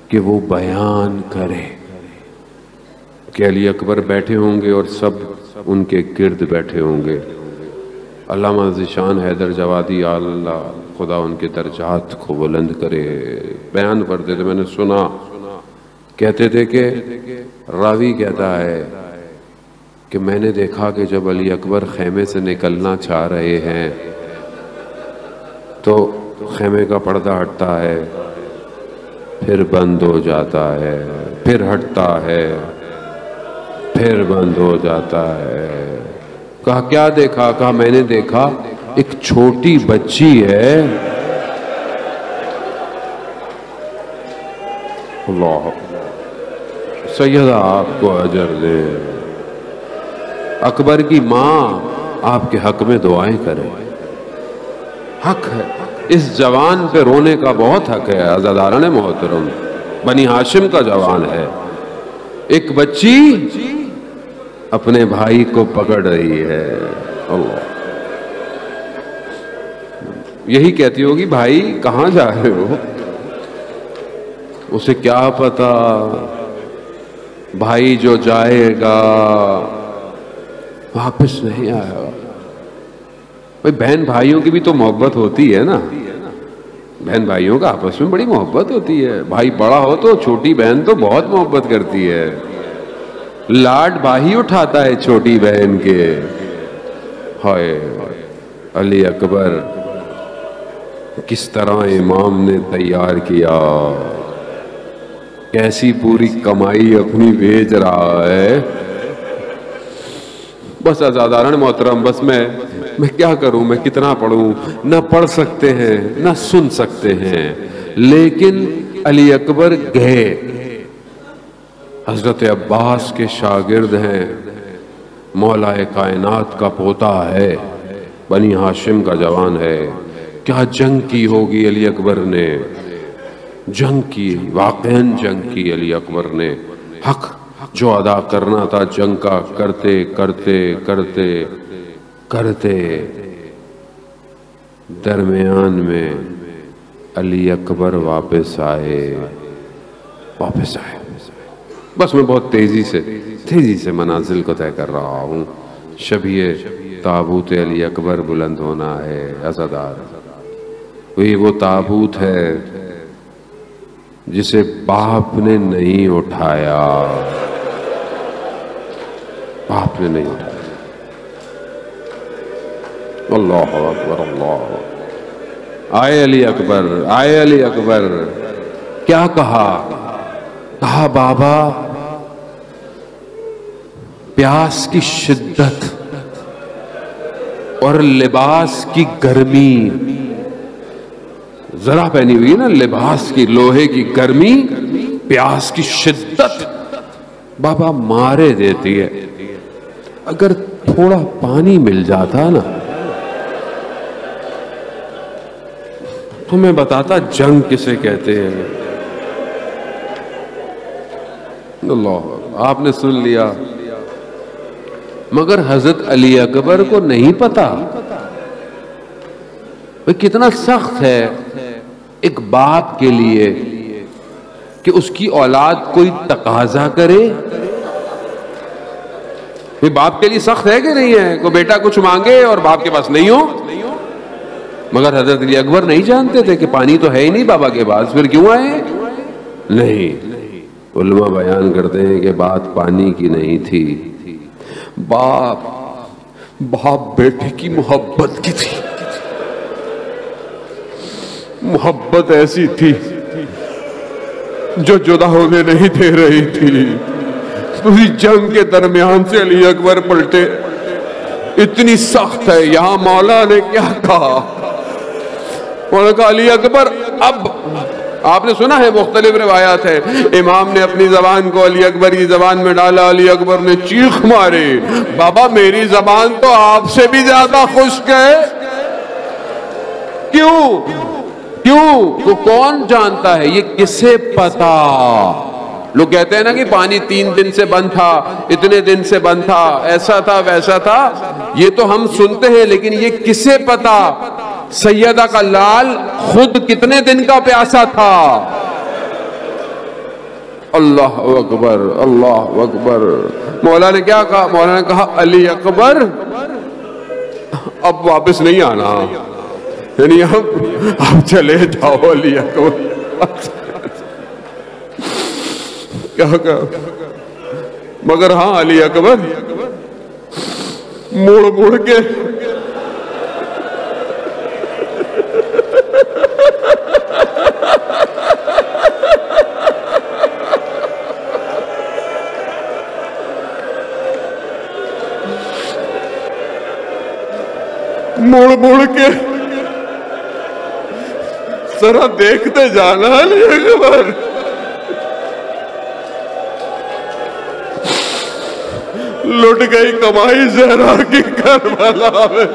کہ وہ بیان کرے کہ علی اکبر بیٹھے ہوں گے اور سب ان کے گرد بیٹھے ہوں گے. علامہ ذیشان حیدر جوادی اللہ خدا ان کے درجات کو بلند کرے بیان کرتے تھے. میں نے سنا, کہتے تھے کہ راوی کہتا ہے کہ میں نے دیکھا کہ جب علی اکبر خیمے سے نکلنا چاہ رہے ہیں تو خیمے کا پردہ ہٹتا ہے, پھر بند ہو جاتا ہے, پھر ہٹتا ہے, پھر بند ہو جاتا ہے. کہا کیا دیکھا؟ کہا میں نے دیکھا ایک چھوٹی بچی ہے. اللہ سیدہ آپ کو اجر دے. اکبر کی ماں آپ کے حق میں دعائیں کرے. حق ہے, اس جوان پہ رونے کا بہت حق ہے عزاداران محترم. بنی ہاشم کا جوان ہے. ایک بچی اپنے بھائی کو پکڑ رہی ہے. اللہ یہی کہتی ہوگی بھائی کہاں جا رہے ہو؟ اسے کیا پتا بھائی جو جائے گا واپس نہیں آئے گا. بھائی بہن بھائیوں کی بھی تو محبت ہوتی ہے نا, بہن بھائیوں کا آپس میں بڑی محبت ہوتی ہے. بھائی بڑا ہو تو چھوٹی بہن تو بہت محبت کرتی ہے, لاڈ بھائی اٹھاتا ہے چھوٹی بہن کے. ہائے علی اکبر کس طرح امام نے تیار کیا، کیسی پوری کمائی اپنی بیچ رہا ہے۔ بس عزاداران محترم، بس میں کیا کروں، میں کتنا پڑھوں، نہ پڑھ سکتے ہیں نہ سن سکتے ہیں، لیکن علی اکبر گئے، حضرت عباس کے شاگرد ہیں، مولا کائنات کا پوتا ہے، بنی ہاشم کا جوان ہے، کیا جنگ کی ہوگی علی اکبر نے، جنگ کی، واقعاً جنگ کی علی اکبر نے، حق جو ادا کرنا تھا جنگ کا کرتے کرتے کرتے کرتے درمیان میں علی اکبر واپس آئے۔ بس میں بہت تیزی سے منازل کو طے کر رہا ہوں۔ شبیہ تابوت علی اکبر بلند ہونا ہے عزادار، وہ تابوت ہے جسے باپ نے نہیں اٹھایا، باپ نے نہیں اٹھایا۔ اللہ اکبر، اللہ۔ آئے علی اکبر، آئے علی اکبر، کیا کہا؟ کہا بابا پیاس کی شدت اور لباس کی گرمی، ذرا پہنی ہوئی نا لباس کی، لوہے کی گرمی، پیاس کی شدت بابا مارے دیتی ہے۔ اگر تھوڑا پانی مل جاتا نا تو میں بتاتا جنگ کسے کہتے ہیں۔ اللہ، آپ نے سن لیا، مگر حضرت علی اکبر کو نہیں پتا کتنا سخت ہے ایک باپ کے لیے کہ اس کی اولاد کوئی تقاضا کرے۔ یہ باپ کے لیے سخت ہے کہ نہیں ہے؟ کوئی بیٹا کچھ مانگے اور باپ کے پاس نہیں ہو، مگر حضرت علی اکبر نہیں جانتے تھے کہ پانی تو ہے ہی نہیں بابا کے پاس، پھر کیوں آئے؟ نہیں، علماء بیان کرتے ہیں کہ بات پانی کی نہیں تھی، باپ بیٹے کی محبت کی تھی، محبت ایسی تھی جو جدا ہونے نہیں دے رہی تھی۔ پوری جنگ کے درمیان سے علی اکبر پلٹے، اتنی سخت ہے۔ یہاں مولا نے کیا کہا؟ مولا نے کہا علی اکبر، اب آپ نے سنا ہے، مختلف روایات ہے، امام نے اپنی زبان کو علی اکبر کی زبان میں ڈالا، علی اکبر نے چیخ مارے، بابا میری زبان تو آپ سے بھی زیادہ خشک ہے۔ کیوں؟ تو کون جانتا ہے؟ یہ کسے پتا؟ لوگ کہتے ہیں نا کہ پانی 3 دن سے بند تھا، اتنے دن سے بند تھا، ایسا تھا ویسا تھا، یہ تو ہم سنتے ہیں، لیکن یہ کسے پتا سیدہ کا لال خود کتنے دن کا پیاسا تھا؟ اللہ اکبر، اللہ اکبر۔ مولا نے کیا کہا؟ مولا نے کہا علی اکبر اب واپس نہیں آنا، یعنی اب چلے جاؤ علی اکبر۔ کیا کہا؟ مگر ہاں علی اکبر مڑ کے مڑ کے ذرا دیکھتے جانا علی اکبر۔ لٹ گئی کمائی زہرا کی کربلا میں۔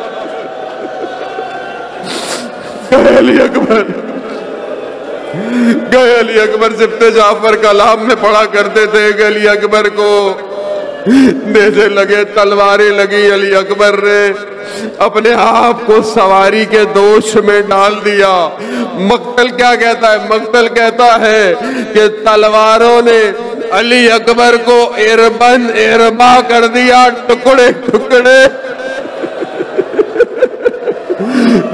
گئے علی اکبر سبتے جعفر کلام میں پڑھا کرتے تھے کہ علی اکبر کو نیزے لگے، تلواریں لگی، علی اکبر نے اپنے آپ کو سواری کے دوش میں ڈال دیا۔ مقتل کیا کہتا ہے؟ مقتل کہتا ہے کہ تلواروں نے علی اکبر کو اربا کر دیا، ٹکڑے ٹکڑے۔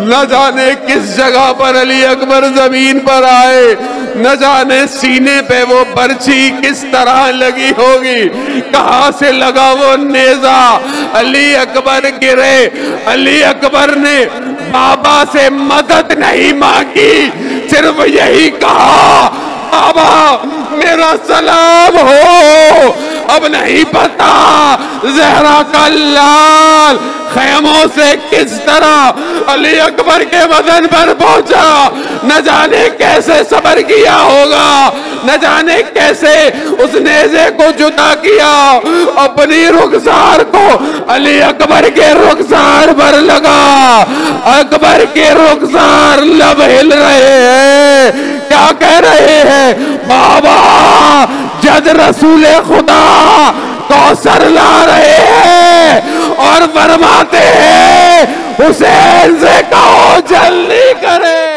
نہ جانے کس جگہ پر علی اکبر زمین پر آئے، نہ جانے سینے پہ وہ برچھی کس طرح لگی ہوگی، کہاں سے لگا وہ نیزہ، علی اکبر گرے۔ علی اکبر نے بابا سے مدد نہیں مانگی، صرف یہی کہا بابا میرا سلام ہو۔ اب نہیں پتا زہرا کا لال خیموں سے کس طرح علی اکبر کے بدن پر پہنچا، نہ جانے کیسے صبر کیا ہوگا، نہ جانے کیسے اس نیزے کو جدا کیا، اپنی رخسار کو علی اکبر کے رخسار پر لگا۔ اکبر کے رخسار لب ہل رہے ہیں، کیا کہہ رہے ہیں؟ بابا جد رسول خدا کوثر لا رہے ہیں اور فرماتے ہیں حسین سے کہو جلدی کرے۔